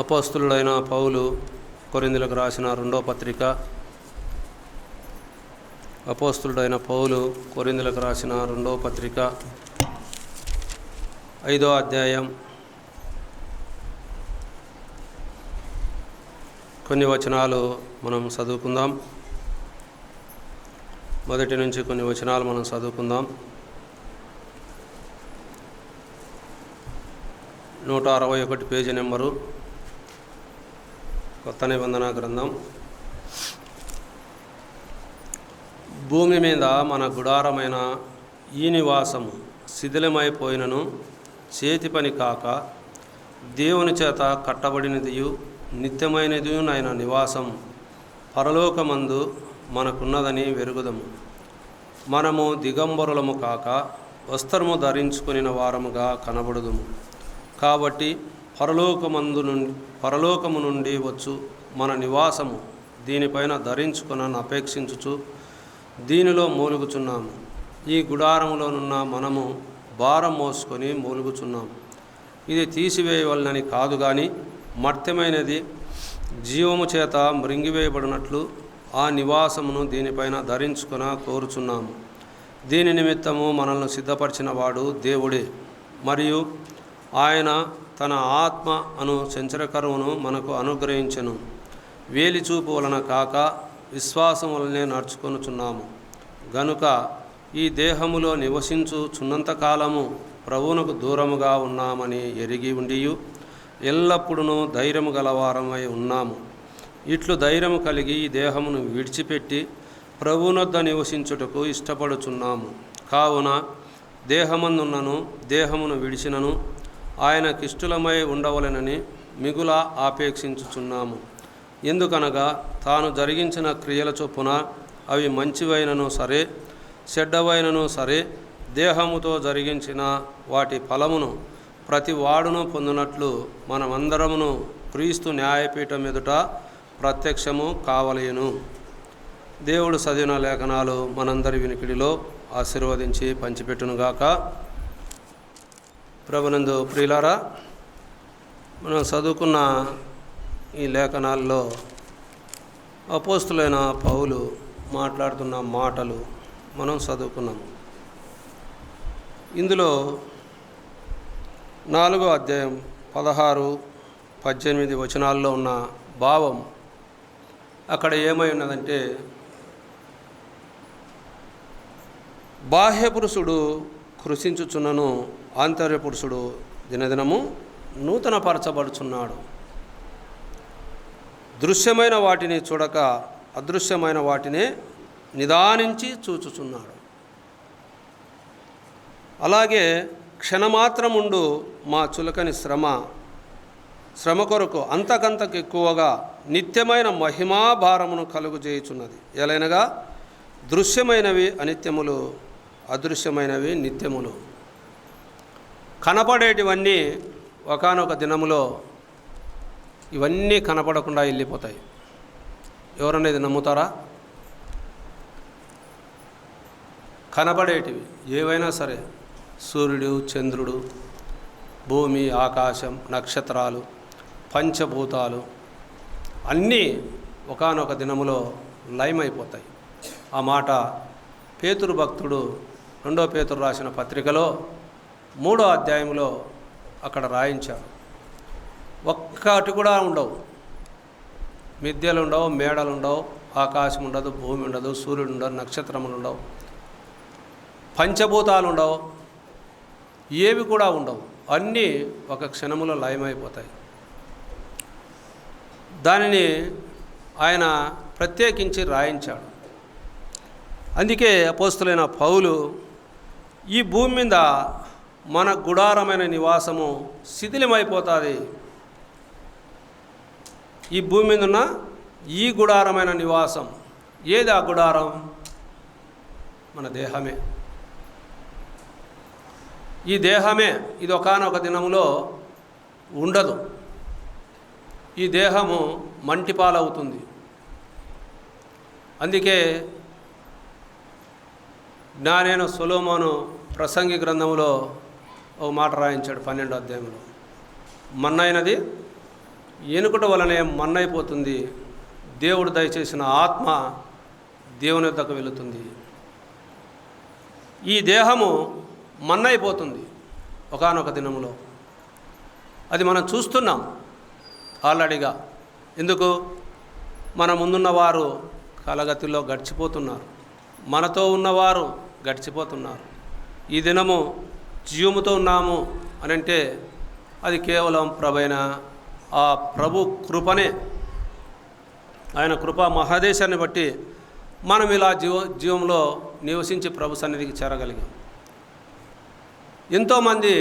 అపోస్తలుడైన పౌలు కొరింథీయులకు రాసిన రెండో పత్రిక. అపోస్తలుడైన పౌలు కొరింథీయులకు రాసిన రెండో పత్రిక 5వ అధ్యాయం కొన్ని వచనాలు మనం చదువుకుందాం. మొదటి నుంచి కొన్ని వచనాలు మనం చదువుకుందాం. 161 పేజీ నెంబరు, కొత్త నిబంధన గ్రంథం. భూమి మీద మన గుడారమైన ఈ నివాసము శిథిలమైపోయినను చేతి పని కాక దేవుని చేత కట్టబడినదియు నిత్యమైనదియునైన నివాసం పరలోకమందు మనకున్నదని వెరుగుదము. మనము దిగంబరులము కాక వస్త్రము ధరించుకుని వారముగా కనబడుదుము. కాబట్టి పరలోకము నుండి వచ్చు మన నివాసము దీనిపైన ధరించుకునని అపేక్షించుచు దీనిలో మూలుగుచున్నాము. ఈ గుడారములోనున్న మనము భారం మోసుకొని మూలుగుచున్నాము. ఇది తీసివేయవలనని కాదు గాని మర్త్యమైనది జీవము చేత మృంగివేయబడినట్లు ఆ నివాసమును దీనిపైన ధరించుకున కోరుచున్నాము. దీని నిమిత్తము మనల్ని సిద్ధపరిచిన వాడు దేవుడే, మరియు ఆయన తన ఆత్మ అను సంచరకరువును మనకు అనుగ్రహించెను. వేలిచూపు వలన కాక విశ్వాసం వలనే నడుచుకొనుచున్నాము. గనుక ఈ దేహములో నివసించుచున్నంతకాలము ప్రభువునకు దూరముగా ఉన్నామని ఎరిగి ఉండియు ఎల్లప్పుడూ ధైర్యము గలవారమై ఉన్నాము. ఇట్లు ధైర్యము కలిగి ఈ దేహమును విడిచిపెట్టి ప్రభువునొద్ద నివసించుటకు ఇష్టపడుచున్నాము. కావున దేహమందున్నను దేహమును విడిచినను ఆయనకిష్టులమై ఉండవలెనని మిగుల ఆపేక్షించుచున్నాము. ఎందుకనగా తాను జరిగించిన క్రియల చొప్పున అవి మంచివైనను సరే చెడ్డవైనను సరే దేహముతో జరిగించిన వాటి ఫలమును ప్రతి వాడును పొందినట్లు మనమందరమును క్రీస్తు న్యాయపీఠం ఎదుట ప్రత్యక్షము కావలేను. దేవుడు చదివిన లేఖనాలు మనందరి వినికిడిలో ఆశీర్వదించి పంచిపెట్టునుగాక. ప్రభునందు ప్రియులారా, మనం చదువుకున్న ఈ లేఖనాల్లో అపోస్తలుడైన పౌలు మాట్లాడుతున్న మాటలు మనం చదువుకున్నాం. ఇందులో 4వ అధ్యాయం 16-18 వచనాల్లో ఉన్న భావం అక్కడ ఏమై ఉన్నదంటే, బాహ్య పురుషుడు కృషించుచున్నను ఆంతర్య పురుషుడు దినదినము నూతనపరచబడుచున్నాడు. దృశ్యమైన వాటిని చూడక అదృశ్యమైన వాటినే నిదానించి చూచుచున్నాడు. అలాగే క్షణమాత్రముండు మా చులకని శ్రమ కొరకు అంతకంతకు ఎక్కువగా నిత్యమైన మహిమాభారమును కలుగు చేయుచున్నది. ఎలైనగా దృశ్యమైనవి అనిత్యములు, అదృశ్యమైనవి నిత్యములు. కనపడేటివన్నీ ఒకానొక దినములో ఇవన్నీ కనపడకుండా వెళ్ళిపోతాయి. ఎవరన్నా ఇది నమ్ముతారా? కనపడేటివి ఏవైనా సరే, సూర్యుడు, చంద్రుడు, భూమి, ఆకాశం, నక్షత్రాలు, పంచభూతాలు అన్నీ ఒకానొక దినములో లయమైపోతాయి. ఆ మాట పేతురు భక్తుడు 2వ పేతురు రాసిన పత్రికలో 3వ అధ్యాయంలో అక్కడ రాయించాడు. ఒక్కటి కూడా ఉండవు, మిద్దెలు ఉండవు, మేడలు ఉండవు, ఆకాశం ఉండదు, భూమి ఉండదు, సూర్యుడు ఉండదు, నక్షత్రములు ఉండవు, పంచభూతాలు ఉండవు, ఏవి కూడా ఉండవు. అన్నీ ఒక క్షణములో లయమైపోతాయి. దానిని ఆయన ప్రత్యేకించి రాయించాడు. అందుకే అపోస్తలుడైన పౌలు ఈ భూమి మీద మన గుడారమైన నివాసము శిథిలమైపోతుంది. ఈ భూమి మీద ఉన్న ఈ గుడారమైన నివాసం ఏది? ఆ గుడారం మన దేహమే. ఈ దేహమే. ఇది ఒకానొక దినములో ఉండదు. ఈ దేహము మంటిపాలవుతుంది. అందుకే జ్ఞానైన సొలొమోను ప్రసంగి గ్రంథంలో ఒక మాట రాయించాడు 12వ అధ్యాయంలో. మన్నైనది ఎనుకుట వలనే మన్నైపోతుంది. దేవుడు దయచేసిన ఆత్మ దేవుని వద్దకు వెళుతుంది. ఈ దేహము మన్నైపోతుంది ఒకానొక దినములో. అది మనం చూస్తున్నాం ఆల్రెడీగా. ఎందుకు? మన ముందున్నవారు కలగతిలో గడిచిపోతున్నారు, మనతో ఉన్నవారు గడిచిపోతున్నారు. ఈ దినము జీవముతో ఉన్నాము అని అంటే అది కేవలం ప్రభైన ఆ ప్రభు కృపనే. ఆయన కృపా మహాదేశాన్ని బట్టి మనం ఇలా జీవంలో నివసించి ప్రభు సన్నిధికి చేరగలిగాం. ఎంతోమంది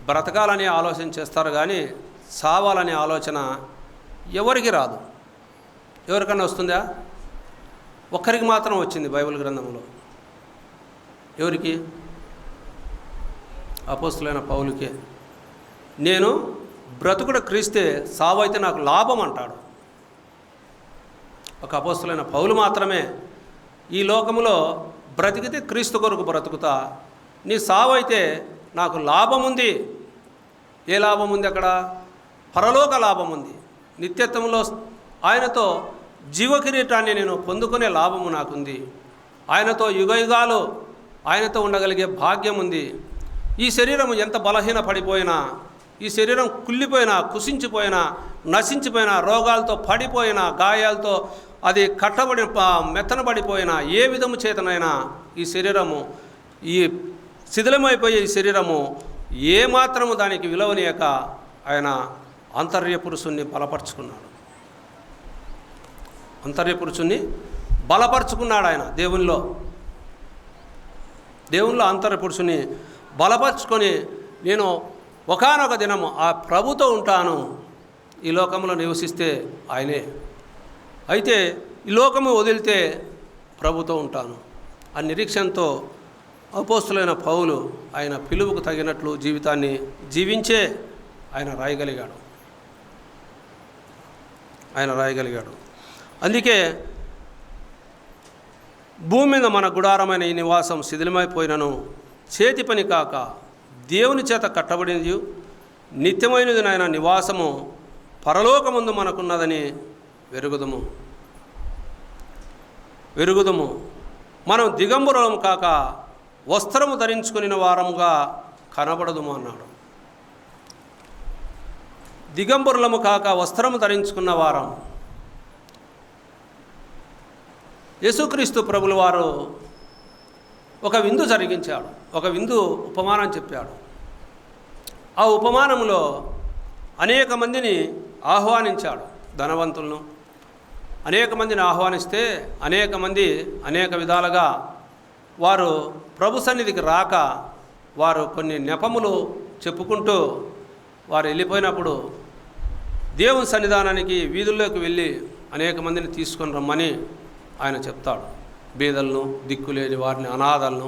బ్రతకాలని ఆలోచన చేస్తారు, కానీ సావాలనే ఆలోచన ఎవరికి రాదు. ఎవరికన్నా వస్తుందా? ఒక్కరికి మాత్రం వచ్చింది బైబిల్ గ్రంథంలో. ఎవరికి? అపోస్తులైన పౌలుకే. నేను బ్రతుకుడు క్రీస్తే, సావైతే నాకు లాభం అంటాడు. ఒక అపోస్తులైన పౌలు మాత్రమే ఈ లోకములో బ్రతికితే క్రీస్తు కొరకు బ్రతుకుతా, నీ సావైతే నాకు లాభం ఉంది. ఏ లాభం ఉంది అక్కడ? పరలోక లాభం ఉంది. నిత్యత్వంలో ఆయనతో జీవకిరీటాన్ని నేను పొందుకునే లాభము నాకుంది. ఆయనతో యుగయుగాలు ఆయనతో ఉండగలిగే భాగ్యం ఉంది. ఈ శరీరం ఎంత బలహీన పడిపోయినా, ఈ శరీరం కుళ్ళిపోయినా, కుసించిపోయినా, నశించిపోయినా, రోగాలతో పడిపోయినా, గాయాలతో అది కట్టబడి మెత్తనబడిపోయినా, ఏ విధము చేతనైనా ఈ శరీరము, ఈ శిథిలమైపోయే ఈ శరీరము ఏమాత్రము దానికి విలువనీయక ఆయన అంతర్య పురుషుణ్ణి బలపరుచుకున్నాడు. అంతర్య పురుషుణ్ణి బలపరుచుకున్నాడు ఆయన దేవునిలో అంతర్య పురుషుని బలపరుచుకొని, నేను ఒకానొక దినము ఆ ప్రభుతో ఉంటాను, ఈ లోకంలో నివసిస్తే ఆయనే, అయితే ఈ లోకము వదిలితే ప్రభుతో ఉంటాను ఆ నిరీక్షణతో అపోస్తులైన పౌలు ఆయన పిలువుకు తగినట్లు జీవితాన్ని జీవించే ఆయన రాయగలిగాడు. అందుకే భూమి మీద మన గుడారమైన ఈ నివాసం శిథిలమైపోయినను చేతి పని కాక దేవుని చేత కట్టబడినది నిత్యమైనది నాయన నివాసము పరలోకముందు మనకున్నదని వెరుగుదము. మనం దిగంబరులము కాక వస్త్రము ధరించుకుని వారముగా కనబడదుము అన్నాడు. దిగంబరులము కాక వస్త్రము ధరించుకున్న వారం. యేసుక్రీస్తు ప్రభుల వారు ఒక విందు జరిగించాడు, ఒక విందు ఉపమానం చెప్పాడు. ఆ ఉపమానంలో అనేక మందిని ఆహ్వానించాడు. ధనవంతులను అనేక మందిని ఆహ్వానిస్తే అనేక మంది అనేక విధాలుగా వారు ప్రభు సన్నిధికి రాక వారు కొన్ని నెపములు చెప్పుకుంటూ వారు వెళ్ళిపోయినప్పుడు దేవుని సన్నిధానానికి వీధుల్లోకి వెళ్ళి అనేక మందిని తీసుకొని రమ్మని ఆయన చెప్తాడు. బీదలను, దిక్కులేని వారిని, అనాథలను,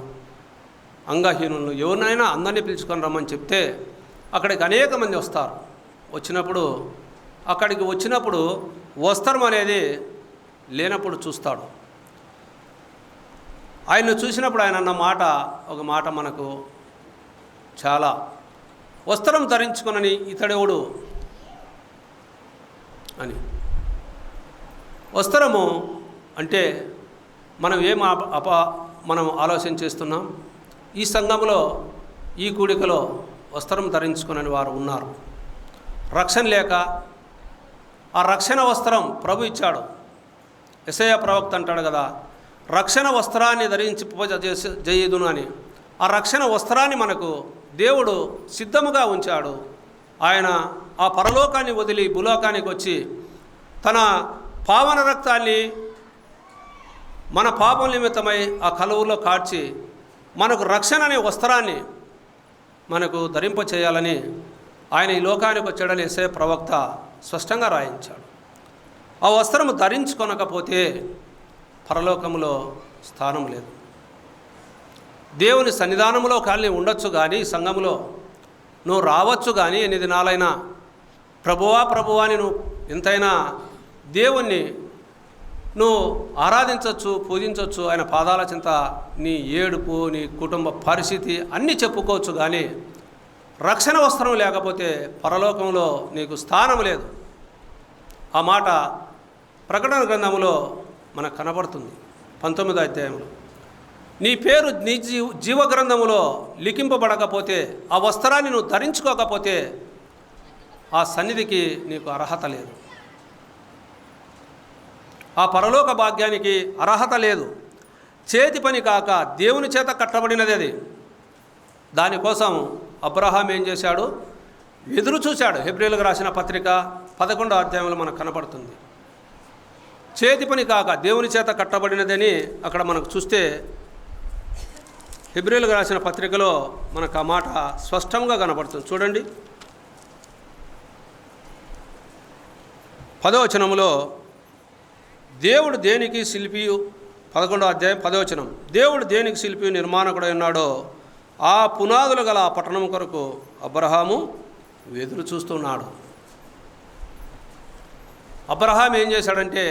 అంగహీనులను, ఎవరినైనా అందరినీ పిలుచుకొని రమ్మని చెప్తే అక్కడికి అనేక మంది వస్తారు. అక్కడికి వచ్చినప్పుడు వస్త్రం అనేది లేనప్పుడు చూస్తాడు. ఆయన్ను చూసినప్పుడు ఆయన అన్న ఒక మాట మనకు చాలా, వస్త్రం ధరించుకునని ఇతడెవడు అని. వస్త్రము అంటే మనం మనం ఆలోచన చేస్తున్నాం. ఈ సంఘంలో, ఈ కూడికలో వస్త్రం ధరించుకునని వారు ఉన్నారు. రక్షణ లేక ఆ రక్షణ వస్త్రం ప్రభు ఇచ్చాడు. యెషయా ప్రవక్త అంటాడు కదా, రక్షణ వస్త్రాన్ని ధరించి పూజ చేయదును అని. ఆ రక్షణ వస్త్రాన్ని మనకు దేవుడు సిద్ధముగా ఉంచాడు. ఆయన ఆ పరలోకాన్ని వదిలి భూలోకానికి వచ్చి తన పావన రక్తాన్ని మన పాపం నిమిత్తమై ఆ కలువలో కార్చి మనకు రక్షణ అనే వస్త్రాన్ని మనకు ధరింపచేయాలని ఆయన ఈ లోకానికి వచ్చాడని యెషయా ప్రవక్త స్పష్టంగా రాయించాడు. ఆ వస్త్రము ధరించుకొనకపోతే పరలోకములో స్థానం లేదు. దేవుని సన్నిధానంలో కాళ్ళని ఉండొచ్చు, కానీ సంఘములో నువ్వు రావచ్చు, కానీ ఎన్ని దినాలైనా ప్రభువా అని నువ్వు ఎంతైనా దేవుణ్ణి నువ్వు ఆరాధించవచ్చు, పూజించవచ్చు. ఆయన పాదాల చింత నీ ఏడుపు, నీ కుటుంబ పరిస్థితి అన్నీ చెప్పుకోవచ్చు, కానీ రక్షణ వస్త్రం లేకపోతే పరలోకంలో నీకు స్థానం లేదు. ఆ మాట ప్రకటన గ్రంథంలో మనకు కనబడుతుంది 19వ అధ్యాయంలో. నీ పేరు నీ జీవ గ్రంథములో లిఖింపబడకపోతే, ఆ వస్త్రాన్ని నువ్వు ధరించుకోకపోతే ఆ సన్నిధికి నీకు అర్హత లేదు, ఆ పరలోక భాగ్యానికి అర్హత లేదు. చేతి పని కాక దేవుని చేత కట్టబడినది అది. దానికోసం అబ్రహాం ఏం చేశాడు? ఎదురు చూశాడు. హెబ్రీయులకు రాసిన పత్రిక 11వ అధ్యాయంలో మనకు కనపడుతుంది. చేతి పని కాక దేవుని చేత కట్టబడినదని అక్కడ మనకు చూస్తే హెబ్రీయులకు రాసిన పత్రికలో మనకు ఆ మాట స్పష్టంగా కనపడుతుంది. చూడండి, 10వ వచనంలో దేవుడు దేనికి శిల్పియు, 11వ అధ్యాయం 10వ వచనం, దేవుడు దేనికి శిల్పియు నిర్మాణకుడై ఉన్నాడో ఆ పునాదులు గల ఆ పట్టణం కొరకు అబ్రహాము ఎదురు చూస్తున్నాడు. అబ్రహాం ఏం చేశాడంటే,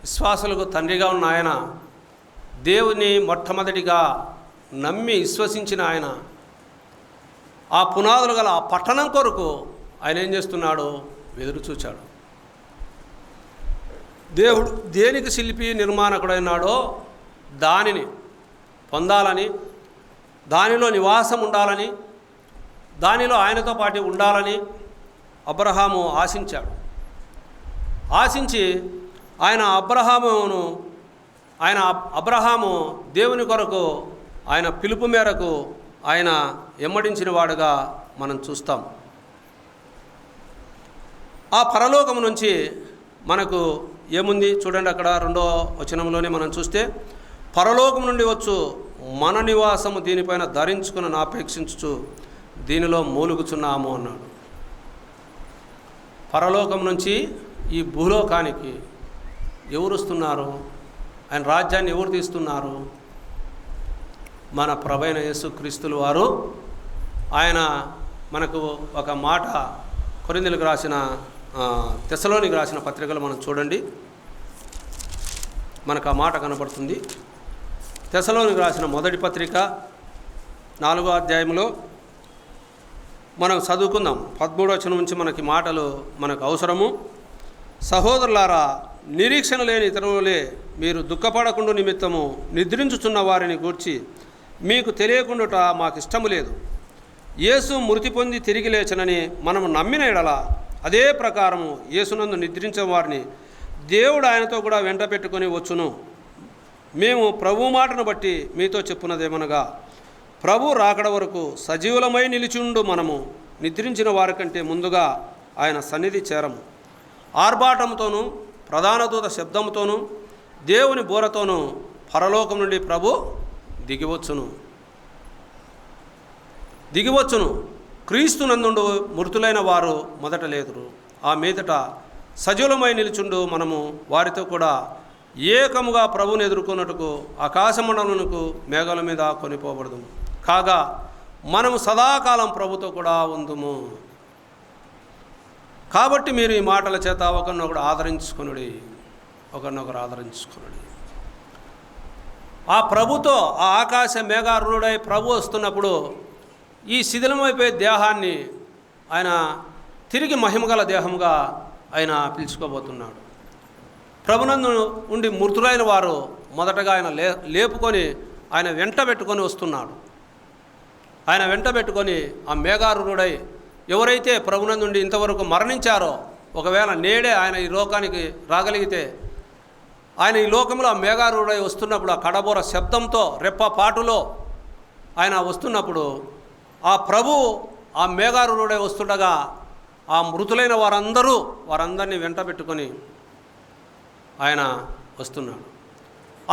విశ్వాసులకు తండ్రిగా ఉన్న ఆయన, దేవుని మొట్టమొదటిగా నమ్మి విశ్వసించిన ఆయన, ఆ పునాదులు గల ఆ పట్టణం కొరకు ఆయన ఏం చేస్తున్నాడు? ఎదురు చూచాడు. దేవుడు దేనికి శిల్పి నిర్మాణకుడైనాడో దానిని పొందాలని, దానిలో నివాసం ఉండాలని, దానిలో ఆయనతో పాటు ఉండాలని అబ్రహాము ఆశించాడు. ఆశించి ఆయన అబ్రహాము దేవుని కొరకు ఆయన పిలుపు మేరకు ఆయన ఎమ్మడించిన వాడుగా మనం చూస్తాం. ఆ పరలోకము నుంచి మనకు ఏముంది చూడండి, అక్కడ 2వ వచనంలోనే మనం చూస్తే, పరలోకం నుండి వచ్చు మన నివాసము దీనిపైన ధరించుకుని అపేక్షించు దీనిలో మూలుగుచున్నాము అన్నాడు. పరలోకం నుంచి ఈ భూలోకానికి ఎవరు వస్తున్నారు? ఆయన రాజ్యాన్ని ఎవరు తీస్తున్నారు? మన ప్రభైన యేసుక్రీస్తుల వారు. ఆయన మనకు ఒక మాట కొరింథీయులకు రాసిన తెస్సలోనికి రాసిన పత్రికలు మనం చూడండి, మనకు ఆ మాట కనబడుతుంది. తెస్సలోనికి రాసిన మొదటి పత్రిక 4వ అధ్యాయంలో మనం చదువుకుందాం. 13వ వచనం నుంచి మనకి మాటలు మనకు అవసరము. సహోదరులారా, నిరీక్షణ లేని ఇతరులే మీరు దుఃఖపడకుండా నిమిత్తము నిద్రించుచున్న వారిని గూర్చి మీకు తెలియకుండాట మాకు ఇష్టము లేదు. యేసు మృతి పొంది తిరిగి లేచనని మనము నమ్మిన ఎడల అదే ప్రకారము యేసునందు నిద్రించే వారిని దేవుడు ఆయనతో కూడా వెంట పెట్టుకొని వచ్చును. మేము ప్రభు మాటను బట్టి మీతో చెప్పున్నదేమనగా, ప్రభు రాకడ వరకు సజీవులమై నిలిచుండు మనము నిద్రించిన వారికంటే ముందుగా ఆయన సన్నిధి చేరము. ఆర్భాటంతోనూ ప్రధాన దూత శబ్దంతోనూ దేవుని బూరతోనూ పరలోకం నుండి ప్రభు దిగివచ్చును. క్రీస్తునందుండు మృతులైన వారు మొదట లేదురు. ఆ మీదట సజీవులమై నిలుచుండు మనము వారితో కూడా ఏకముగా ప్రభువుని ఎదుర్కొన్నట్టుకు ఆకాశమండలమునకు మేఘాల మీద కొనిపోబడదు. కాగా మనము సదాకాలం ప్రభుతో కూడా ఉందుము. కాబట్టి మీరు ఈ మాటల చేత ఒకరినొకరు ఆదరించుకొనుడి. ఆ ప్రభుతో, ఆ ఆకాశ మేఘారుడై ప్రభు వస్తున్నప్పుడు ఈ శిథిలమైపోయే దేహాన్ని ఆయన తిరిగి మహిమగల దేహంగా ఆయన పిలుచుకోబోతున్నాడు. ప్రభునందు ఉండి మృతులైన వారు మొదటగా ఆయన లేపుకొని ఆయన వెంట పెట్టుకొని వస్తున్నాడు. ఆయన వెంట పెట్టుకొని ఆ మేఘారుడై ఎవరైతే ప్రభునందుండి ఇంతవరకు మరణించారో, ఒకవేళ నేడే ఆయన ఈ లోకానికి రాగలిగితే, ఆయన ఈ లోకంలో ఆ మేఘారుడై వస్తున్నప్పుడు ఆ కడబోర శబ్దంతో రెప్పపాటులో ఆయన వస్తున్నప్పుడు ఆ ప్రభు ఆ మేఘారుడై వస్తుండగా ఆ మృతులైన వారందరినీ వెంట పెట్టుకొని ఆయన వస్తున్నాడు.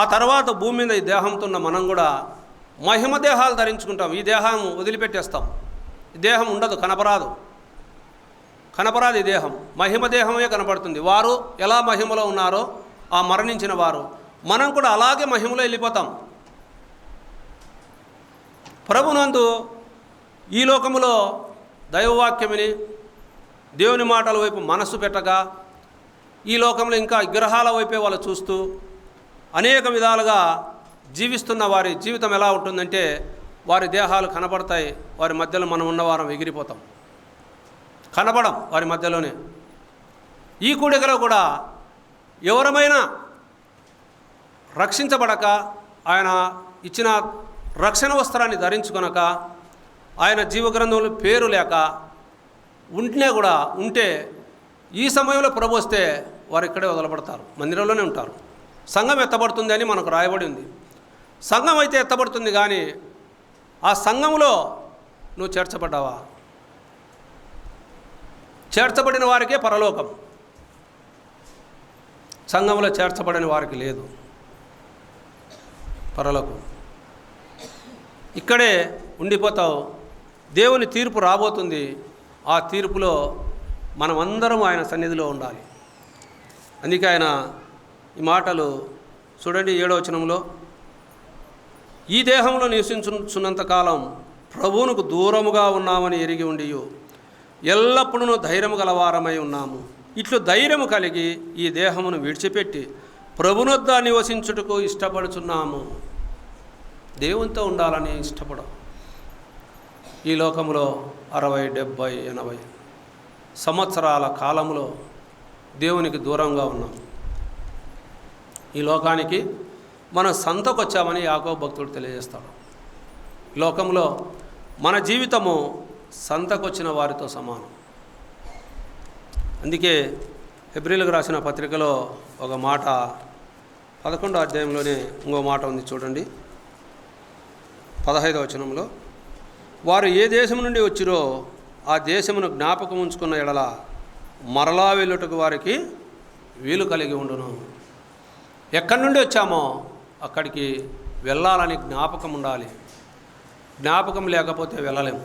ఆ తర్వాత భూమి మీద ఈ దేహంతో ఉన్న మనం కూడా మహిమ దేహాలు ధరించుకుంటాం. ఈ దేహం వదిలిపెట్టేస్తాం. ఈ దేహం ఉండదు, కనపరాదు ఈ దేహం. మహిమ దేహమే కనపడుతుంది. వారు ఎలా మహిమలో ఉన్నారో ఆ మరణించిన వారు, మనం కూడా అలాగే మహిమలో వెళ్ళిపోతాం. ప్రభునందు ఈ లోకములో దైవవాక్యమని దేవుని మాటల వైపు మనస్సు పెట్టగా, ఈ లోకంలో ఇంకా విగ్రహాల వైపే వాళ్ళు చూస్తూ అనేక విధాలుగా జీవిస్తున్న వారి జీవితం ఎలా ఉంటుందంటే, వారి దేహాలు కనపడతాయి, వారి మధ్యలో మనం ఉన్నవారం ఎగిరిపోతాం, కనపడం వారి మధ్యలోనే. ఈ కూడికలో కూడా ఎవరమైనా రక్షించబడక, ఆయన ఇచ్చిన రక్షణ వస్త్రాన్ని ధరించుకొనక, ఆయన జీవగ్రంథంలో పేరు లేక ఉంటే ఈ సమయంలో ప్రభు వస్తే వారు ఇక్కడే వదలబడతారు, మందిరంలోనే ఉంటారు. సంఘం ఎత్తబడుతుంది అని మనకు రాయబడి ఉంది. సంఘం అయితే ఎత్తబడుతుంది, కానీ ఆ సంఘంలో నువ్వు చేర్చబడ్డావా? చేర్చబడిన వారికే పరలోకం, సంఘంలో చేర్చబడిన వారికి లేదు పరలోకం. ఇక్కడే ఉండిపోతావు. దేవుని తీర్పు రాబోతుంది. ఆ తీర్పులో మనమందరం ఆయన సన్నిధిలో ఉండాలి. అందుకే ఆయన ఈ మాటలు చూడండి, 7వ వచనంలో, ఈ దేహంలో నివసించున్నంతకాలం ప్రభువునకు దూరముగా ఉన్నామని ఎరిగి ఉండి ఎల్లప్పుడూ ధైర్యము గలవారమై ఉన్నాము. ఇట్లు ధైర్యము కలిగి ఈ దేహమును విడిచిపెట్టి ప్రభునొద్ద నివసించుటకు ఇష్టపడుచున్నాము. దేవునితో ఉండాలని ఇష్టపడం. ఈ లోకంలో 60, 70, 80 సంవత్సరాల కాలంలో దేవునికి దూరంగా ఉన్నాం. ఈ లోకానికి మనం సంతకొచ్చామని యాకోబు భక్తుడు తెలియజేస్తాడు. లోకంలో మన జీవితము సంతకొచ్చిన వారితో సమానం. అందుకే హెబ్రీలకు రాసిన పత్రికలో ఒక మాట 11వ అధ్యాయంలోనే ఇంకో మాట ఉంది చూడండి. 15వ వచనంలో, వారు ఏ దేశం నుండి వచ్చిరో ఆ దేశమును జ్ఞాపకం ఉంచుకున్న ఎడల మరలా వెళ్ళుటకు వారికి వీలు కలిగి ఉండును. ఎక్కడి నుండి వచ్చామో అక్కడికి వెళ్ళాలని జ్ఞాపకం ఉండాలి. జ్ఞాపకం లేకపోతే వెళ్ళలేము.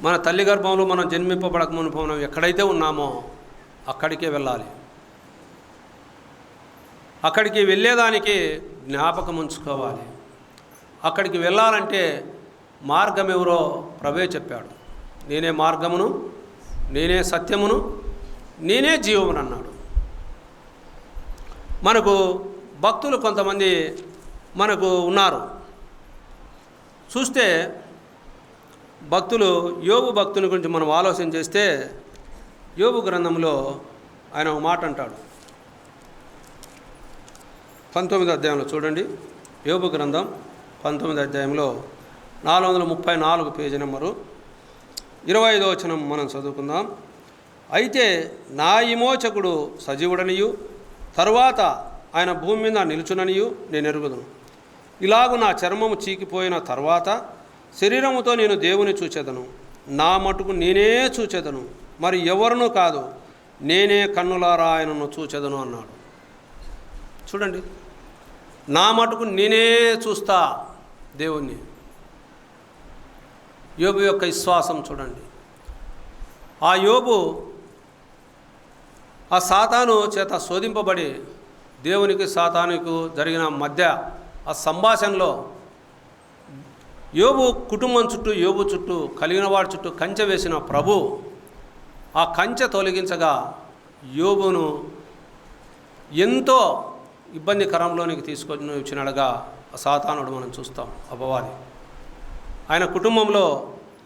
మన తల్లి గర్భంలో మనం జన్మింపబడక మునుపు మనం ఎక్కడైతే ఉన్నామో అక్కడికే వెళ్ళాలి. అక్కడికి వెళ్ళేదానికి జ్ఞాపకం ఉంచుకోవాలి. అక్కడికి వెళ్ళాలంటే మార్గం ఎవరో ప్రభే చెప్పాడు. నేనే మార్గమును, నేనే సత్యమును, నేనే జీవమును అన్నాడు. మనకు భక్తులు కొంతమంది మనకు ఉన్నారు. చూస్తే భక్తులు, యోబు భక్తుని గురించి మనం ఆలోచన చేస్తే యోబు గ్రంథంలో ఆయన ఒక మాట అంటాడు. 19వ అధ్యాయంలో చూడండి, యోబు గ్రంథం 19వ అధ్యాయంలో 434 పేజీ నెంబరు 25వ వచనం మనం చదువుకుందాం. అయితే నా విమోచకుడు సజీవుడనియు తరువాత ఆయన భూమి మీద నిలుచుననియు నేను ఎరుగుదును. ఇలాగు నా చర్మము చీకిపోయిన తర్వాత శరీరముతో నేను దేవుని చూచెదను. నా మటుకు నేనే చూచెదను, మరి ఎవరునూ కాదు, నేనే కన్నులారా ఆయనను చూచెదను అన్నాడు. చూడండి, నా మటుకు నేనే చూస్తా దేవుణ్ణి. యోబు యొక్క విశ్వాసం చూడండి. ఆ యోబు ఆ సాతాను చేత శోధింపబడి దేవునికి సాతానుకు జరిగిన మధ్య ఆ సంభాషణలో యోబు కుటుంబం చుట్టూ, యోబు చుట్టూ, కలిగిన వాడి చుట్టూ కంచె వేసిన ప్రభు ఆ కంచె తొలగించగా యోబును ఎంతో ఇబ్బందికరంలోనికి తీసుకొని వచ్చినట్టుగా సాతానుడు మనం చూస్తాం. అపవాది ఆయన కుటుంబంలో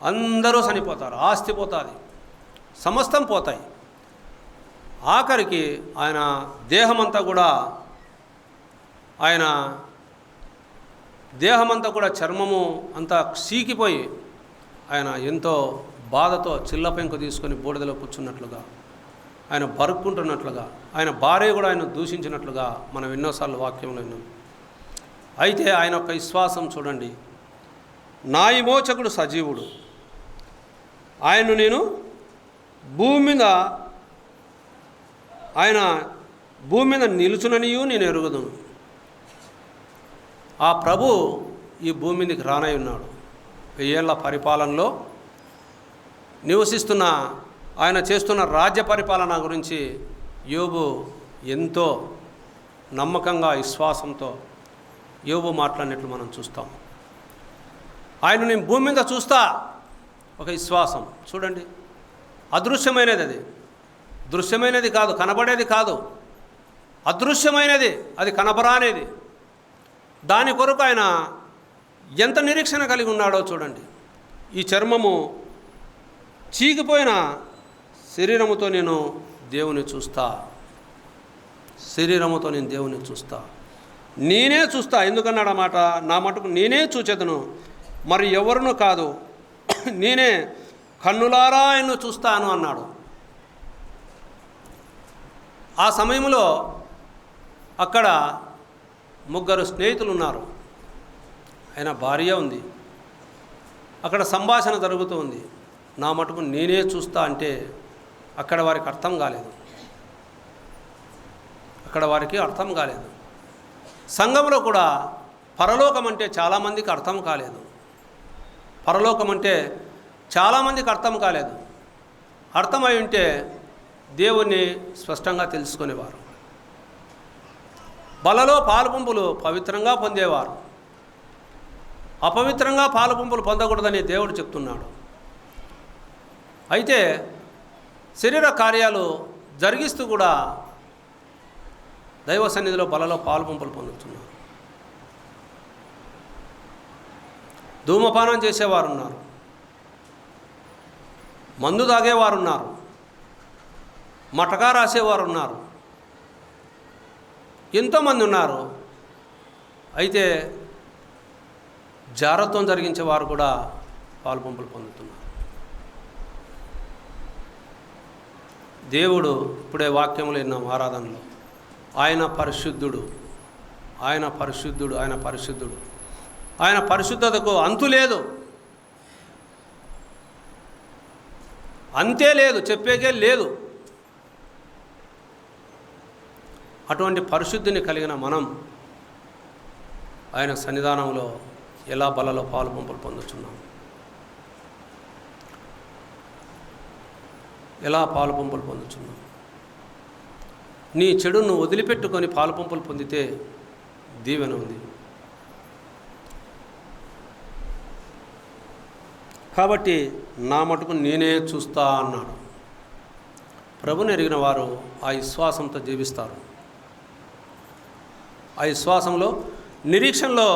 అందరూ చనిపోతారు, ఆస్తి పోతుంది, సమస్తం పోతాయి. ఆఖరికి ఆయన దేహమంతా కూడా చర్మము అంతా సీకిపోయి ఆయన ఎంతో బాధతో చిల్లపెంకు తీసుకొని బూడిదలో కూర్చున్నట్లుగా, ఆయన బరుక్కుంటున్నట్లుగా, ఆయన భార్య కూడా ఆయన దూషించినట్లుగా మనం ఎన్నోసార్లు వాక్యంలో విన్నాం. అయితే ఆయన యొక్క విశ్వాసం చూడండి. నా విమోచకుడు సజీవుడు, ఆయన్ను నేను ఆయన భూమి మీద నిలుచుననియు నేను ఎరుగుదును. ఆ ప్రభు ఈ భూమి మీదకి రానై ఉన్నాడు. 1000 ఏళ్ల పరిపాలనలో నివసిస్తున్న ఆయన చేస్తున్న రాజ్య పరిపాలన గురించి యోబు ఎంతో నమ్మకంగా, విశ్వాసంతో యోబు మాట్లాడినట్లు మనం చూస్తాం. ఆయన నేను భూమి మీద చూస్తా, ఒక విశ్వాసం చూడండి. అదృశ్యమైనది అది, దృశ్యమైనది కాదు, కనబడేది కాదు, అదృశ్యమైనది, అది కనబరానేది. దాని కొరకు ఆయన ఎంత నిరీక్షణ కలిగి ఉన్నాడో చూడండి. ఈ చర్మము చీకిపోయిన శరీరముతో నేను దేవుని చూస్తా, శరీరముతో నేను దేవుని చూస్తా, నేనే చూస్తా. ఎందుకన్నాడు ఆ మాట? నా మటుకు నేనే చూచెదను, మరి ఎవరును కాదు, నేనే కన్నులారా ఆయన్ను చూస్తాను అన్నాడు. ఆ సమయంలో అక్కడ 3 స్నేహితులు ఉన్నారు. ఆయన భార్య ఉంది. అక్కడ సంభాషణ జరుగుతూ ఉంది. నా మటుకు నేనే చూస్తా అంటే అక్కడ వారికి అర్థం కాలేదు. సంఘంలో కూడా పరలోకం అంటే చాలామందికి అర్థం కాలేదు. అర్థమై ఉంటే దేవుణ్ణి స్పష్టంగా తెలుసుకునేవారు. బలలో పాలుపంపులు పవిత్రంగా పొందేవారు. అపవిత్రంగా పాలుపంపులు పొందకూడదని దేవుడు చెప్తున్నాడు. అయితే శరీర కార్యాలు జరిగిస్తూ కూడా దైవ సన్నిధిలో బలలో పాలుపంపులు పొందుతున్నారు. ధూమపానం చేసేవారు ఉన్నారు, మందు తాగేవారు ఉన్నారు, మటకా రాసేవారు ఉన్నారు, ఎంతోమంది ఉన్నారు. అయితే జారత్వం జరిగించేవారు కూడా పాలుపంపులు పొందుతున్నారు. దేవుడు ఇప్పుడే వాక్యములు విన్నాం ఆరాధనలో, ఆయన పరిశుద్ధుడు, ఆయన పరిశుద్ధతకు అంతు లేదు, అంతే లేదు, చెప్పేకే లేదు. అటువంటి పరిశుద్ధిని కలిగిన మనం ఆయన సన్నిధానంలో ఎలా బలలో పాలుపంపులు పొందుతున్నాం? నీ చెడును వదిలిపెట్టుకొని పాలుపంపులు పొందితే దీవెన ఉంది. కాబట్టి నా మటుకు నేనే చూస్తా అన్నాడు. ప్రభుని ఎరిగిన వారు ఆ విశ్వాసంతో జీవిస్తారు. ఆ విశ్వాసంలో, నిరీక్షణలో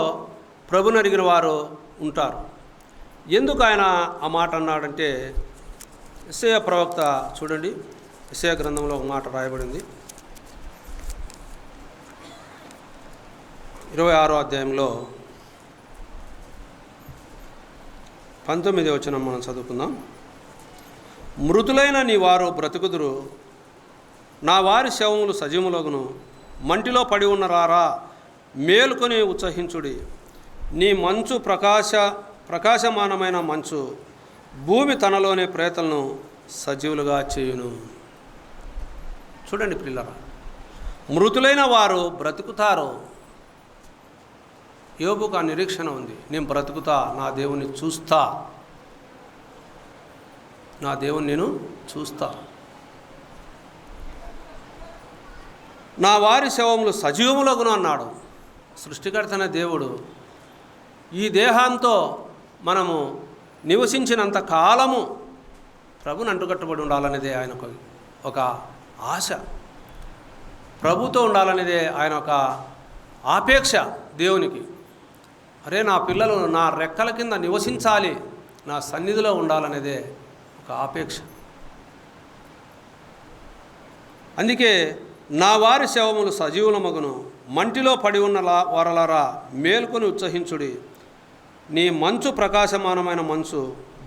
ప్రభుని ఎరిగిన వారు ఉంటారు. ఎందుకు ఆయన ఆ మాట అన్నాడంటే, యెషయా ప్రవక్త చూడండి, యెషయా గ్రంథంలో ఒక మాట రాయబడింది. 26వ అధ్యాయంలో 19వ వచనం మనం చదువుకుందాం. మృతులైన నీ వారు బ్రతుకుదురు, నా వారి శవములు సజీవములగును, మంటిలో పడి ఉన్నరారా మేలుకొని ఉత్సహించుడి. నీ మంచు ప్రకాశమానమైన మంచు భూమి తనలోనే ప్రేతలను సజీవులుగా చేయును. చూడండి పిల్లరా, మృతులైన వారు బ్రతుకుతారు. యోబుకు ఆ నిరీక్షణ ఉంది, నేను బ్రతుకుతా, నా దేవుని చూస్తా, నేను చూస్తా. నా వారి శవములు సజీవములగును అన్నాడు. సృష్టికర్తన దేవుడు ఈ దేహంతో మనము నివసించినంత కాలము ప్రభుని అంటుకట్టుబడి ఉండాలనేదే ఆయన ఒక ఆశ, ప్రభుతో ఉండాలనేదే ఆయన ఒక ఆపేక్ష దేవునికి. అరే, నా పిల్లలు నా రెక్కల కింద నివసించాలి, నా సన్నిధిలో ఉండాలనేదే ఒక ఆపేక్ష. అందుకే నా వారి శవములు సజీవులమగును, మంటిలో పడి ఉన్న వారలారా మేల్కొని ఉత్సహించుడి. నీ మంచు ప్రకాశమానమైన మంచు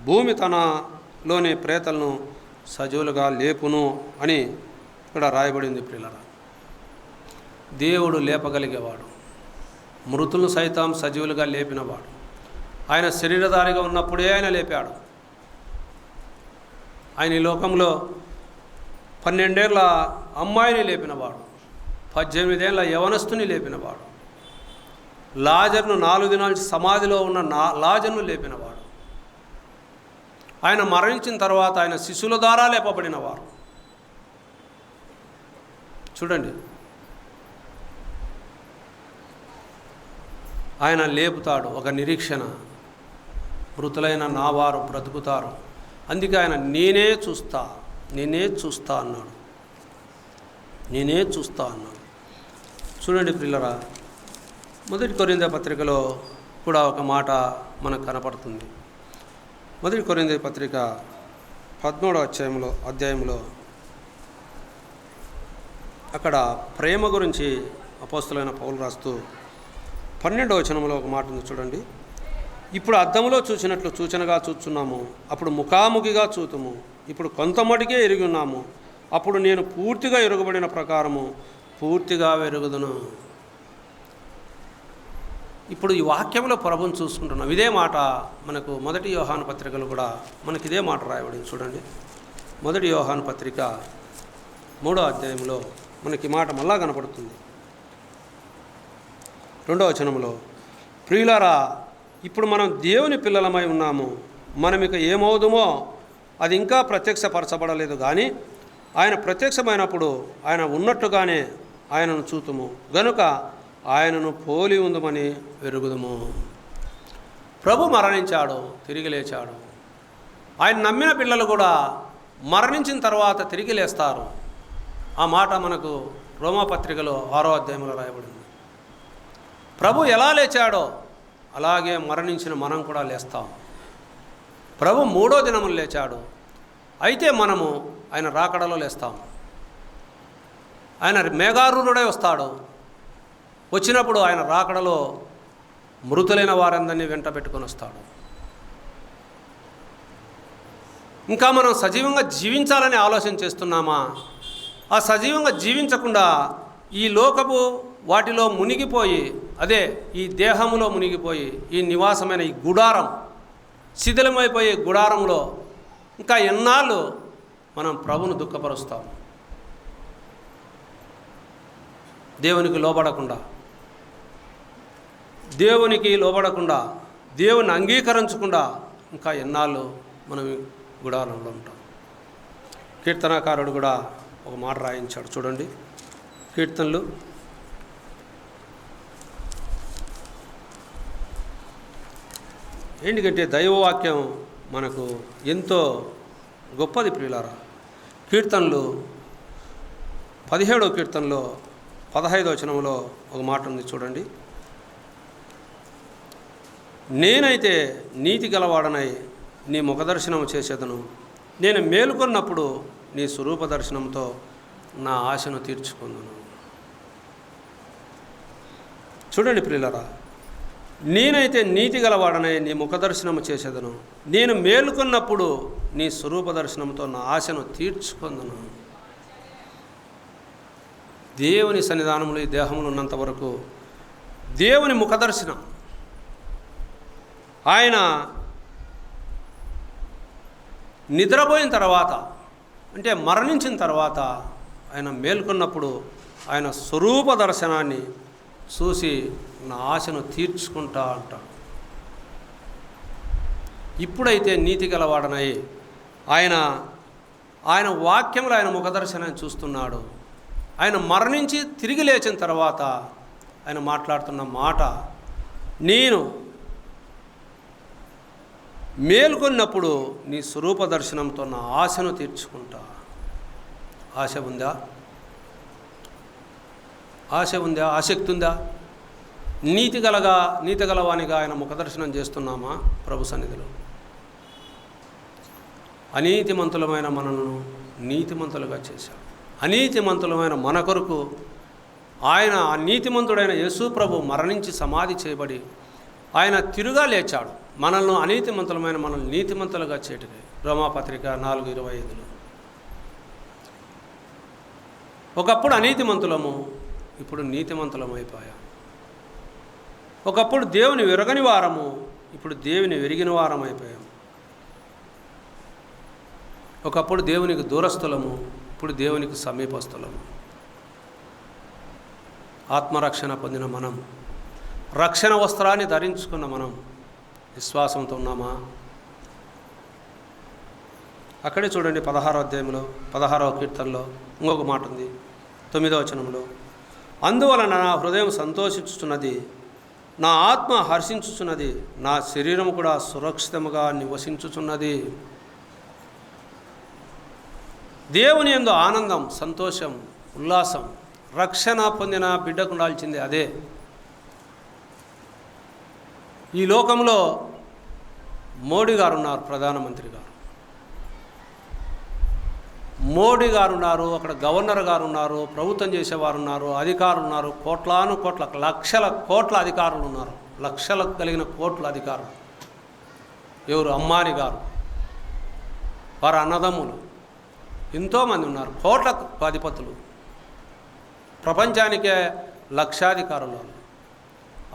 భూమి తనలోని ప్రేతలను సజీవులుగా లేపును అని ఇక్కడ రాయబడింది. ప్రియులారా, దేవుడు లేపగలిగేవాడు, మృతులను సైతం సజీవులుగా లేపినవాడు. ఆయన శరీరధారిగా ఉన్నప్పుడే ఆయన లేపాడు. ఆయన ఈ లోకంలో 12 ఏళ్ల అమ్మాయిని లేపినవాడు, 18 ఏళ్ల యవనస్తుని లేపినవాడు, లాజర్ను 4 దినాల సమాధిలో ఉన్న లాజర్ను లేపినవాడు. ఆయన మరణించిన తర్వాత ఆయన శిశువుల ద్వారా లేపబడినవారు. చూడండి, ఆయన లేపుతాడు. ఒక నిరీక్షణ, మృతులైన నా వారు బ్రతుకుతారు. అందుకే ఆయన నేనే చూస్తా అన్నాడు. చూడండి ప్రియులరా, 1 కొరింథీ పత్రికలో కూడా ఒక మాట మనకు కనపడుతుంది. 1 కొరింథీ పత్రిక 13వ అధ్యాయంలో అక్కడ ప్రేమ గురించి అపోస్తలుడైన పౌలు రాస్తూ 12వ వచనంలో ఒక మాట ఉంది చూడండి. ఇప్పుడు అద్దములో చూసినట్లు సూచనగా చూచున్నాము, అప్పుడు ముఖాముఖిగా చూతుము, ఇప్పుడు కొంతమటికే ఎరిగి ఉన్నాము, అప్పుడు నేను పూర్తిగా ఎరుగబడిన ప్రకారము పూర్తిగా ఎరుగుదును. ఇప్పుడు ఈ వాక్యంలో ప్రభువును చూసుకుంటున్నాం. ఇదే మాట మనకు 1 యోహాను పత్రికలు కూడా మనకి ఇదే మాట రాయబడింది చూడండి. 1 యోహాను పత్రిక 3వ అధ్యాయంలో మనకి మాట మళ్ళా కనపడుతుంది. 2వ వచనంలో, ప్రియులారా, ఇప్పుడు మనం దేవుని పిల్లలమై ఉన్నాము, మనం ఇక ఏమవుదుమో అది ఇంకా ప్రత్యక్షపరచబడలేదు, కానీ ఆయన ప్రత్యక్షమైనప్పుడు ఆయన ఉన్నట్టుగానే ఆయనను చూతుము, గనుక ఆయనను పోలి ఉందమని ఎరుగుదుము. ప్రభు మరణించాడు, తిరిగి లేచాడు. ఆయన నమ్మిన పిల్లలు కూడా మరణించిన తర్వాత తిరిగి లేస్తారు. ఆ మాట మనకు రోమాపత్రికలో 6వ అధ్యాయంలో రాయబడింది. ప్రభు ఎలా లేచాడో అలాగే మరణించిన మనం కూడా లేస్తాం. ప్రభు 3వ దినములు లేచాడు, అయితే మనము ఆయన రాకడలో లేస్తాం. ఆయన మేఘారూఢుడై వస్తాడు. వచ్చినప్పుడు ఆయన రాకడలో మృతులైన వారందరినీ వెంట పెట్టుకొని వస్తాడు. ఇంకా మనం సజీవంగా జీవించాలని ఆలోచన చేస్తున్నామా? ఆ సజీవంగా జీవించకుండా ఈ లోకపు వాటిలో మునిగిపోయి, అదే ఈ దేహములో మునిగిపోయి, ఈ నివాసమైన ఈ గుడారం, శిథిలమైపోయే గుడారంలో ఇంకా ఎన్నాళ్ళు మనం ప్రభువును దుఃఖపరుస్తాం? దేవునికి లోబడకుండా, దేవుని అంగీకరించకుండా ఇంకా ఎన్నాళ్ళు మనం గుడారంలో ఉంటాం. కీర్తనాకారుడు కూడా ఒక మాట రాయించాడు చూడండి. కీర్తనలు 8 దైవవాక్యం మనకు ఎంతో గొప్పది ప్రియులారా. కీర్తనలు 17వ కీర్తనలో 15వ వచనంలో ఒక మాట ఉంది చూడండి. నేనైతే నీతి గలవాడనై నీ ముఖదర్శనం చేసేదను, నేను మేలుకొన్నప్పుడు నీ స్వరూప దర్శనంతో నా ఆశను తీర్చుకుందును. చూడండి ప్రియులారా, నేనైతే నీతి గలవాడనై నీ ముఖదర్శనము చేసేదను, నేను మేలుకొన్నప్పుడు నీ స్వరూప దర్శనంతో నా ఆశను తీర్చుకుందును. దేవుని సన్నిధానంలో ఈ దేహంలో ఉన్నంత వరకు దేవుని ముఖదర్శనం, ఆయన నిద్రపోయిన తర్వాత అంటే మరణించిన తర్వాత ఆయన మేల్కొన్నప్పుడు ఆయన స్వరూప దర్శనాన్ని చూసి నా ఆశను తీర్చుకుంటా అంటాడు. ఇప్పుడైతే నీతి గలవాడనై ఆయన వాక్యంలో ఆయన ముఖదర్శనాన్ని చూస్తున్నాడు. ఆయన మరణించి తిరిగి లేచిన తర్వాత ఆయన మాట్లాడుతున్న మాట, నేను మేల్కొన్నప్పుడు నీ స్వరూప దర్శనంతో నా ఆశను తీర్చుకుంటా. ఆశ ఉందా? ఆసక్తి ఉందా? నీతి గలవానిగా ఆయన ముఖదర్శనం చేస్తున్నామా ప్రభు సన్నిధిలో? అనీతిమంతులమైన మనను నీతిమంతులుగా చేశాడు. అనీతిమంతులమైన మన కొరకు ఆయన నీతిమంతుడైన యేసు ప్రభు మరణించి సమాధి చేయబడి ఆయన తిరుగా లేచాడు. మనల్ని అనీతిమంతులమైన మనల్ని నీతిమంతులుగా చేయటమే. రోమాపత్రిక 4:25. ఒకప్పుడు అనీతిమంతులము, ఇప్పుడు నీతిమంతులం అయిపోయాం. ఒకప్పుడు దేవుని వెరగని వారము, ఇప్పుడు దేవుని వెరిగిన వారం అయిపోయాం. ఒకప్పుడు దేవునికి దూరస్థులము, ఇప్పుడు దేవునికి సమీపస్థులము. ఆత్మరక్షణ పొందిన మనం, రక్షణ వస్త్రాన్ని ధరించుకున్న మనం విశ్వాసంతో ఉన్నామా? అక్కడే చూడండి 16వ అధ్యాయంలో 16వ కీర్తనలో ఇంకొక మాట ఉంది 9వ వచనంలో, అందువలన నా హృదయం సంతోషించుచున్నది, నా ఆత్మ హర్షించుచున్నది, నా శరీరం కూడా సురక్షితముగా నివసించుచున్నది. దేవుని యందు ఆనందం, సంతోషం, ఉల్లాసం రక్షణ పొందిన బిడ్డకు ఉండాల్సిందే. అదే ఈ లోకంలో మోడీ గారు ఉన్నారు, ప్రధానమంత్రి గారు. మోడీ గారు ఉన్నారు, అక్కడ గవర్నర్ గారు ఉన్నారు, ప్రభుత్వం చేసేవారు ఉన్నారు, అధికారులు ఉన్నారు, కోట్లాను కోట్ల లక్షల కోట్ల అధికారులు ఉన్నారు, లక్షలకు కలిగిన కోట్ల అధికారులు. ఎవరు? అంబానీ గారు, వారి అన్నదమ్ములు, ఎంతోమంది ఉన్నారు, కోట్లకు అధిపతులు, ప్రపంచానికే లక్షాధికారులు.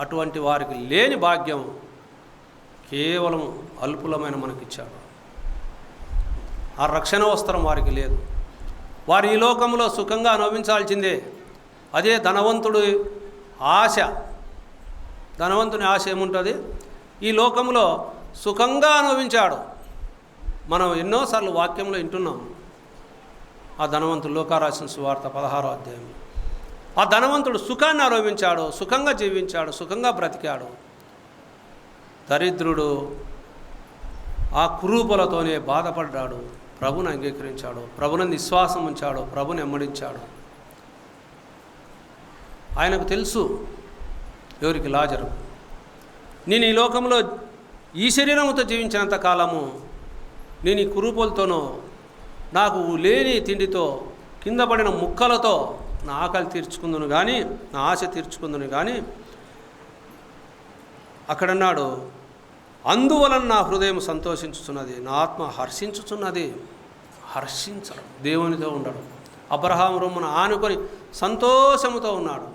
అటువంటి వారికి లేని భాగ్యం కేవలం అల్పులమైన మనకిచ్చాడు. ఆ రక్షణ వస్త్రం వారికి లేదు. వారు ఈ లోకంలో సుఖంగా అనుభవించాల్సిందే. అదే ధనవంతుడి ఆశ. ధనవంతుని ఆశ ఏముంటుంది? ఈ లోకంలో సుఖంగా అనుభవించాడు. మనం ఎన్నోసార్లు వాక్యంలో వింటున్నాం. ఆ ధనవంతుడు, లోకారాసిన సువార్త 16వ అధ్యాయం. ఆ ధనవంతుడు సుఖాన్ని అనుభవించాడు, సుఖంగా జీవించాడు, సుఖంగా బ్రతికాడు. దరిద్రుడు ఆ కురూపలతోనే బాధపడ్డాడు. ప్రభుని అంగీకరించాడు, ప్రభునందు విశ్వాసం ఉంచాడు, ప్రభుని వెంబడించాడు. ఆయనకు తెలుసు, ఎవరికి? లాజరు. నేను ఈ లోకంలో ఈ శరీరంతో జీవించినంత కాలము నేను ఈ కురూపులతోనో, నాకు లేని తిండితో, కింద పడిన ముక్కలతో నా ఆకలి తీర్చుకుందును కానీ, నా ఆశ తీర్చుకుందును కానీ, అక్కడన్నాడు, అందువలన నా హృదయం సంతోషించుచున్నది, నా ఆత్మ హర్షించుచున్నది. హర్షించడం, దేవునితో ఉండడం. అబ్రహాం రొమ్మును ఆనుకొని సంతోషముతో ఉన్నాడు.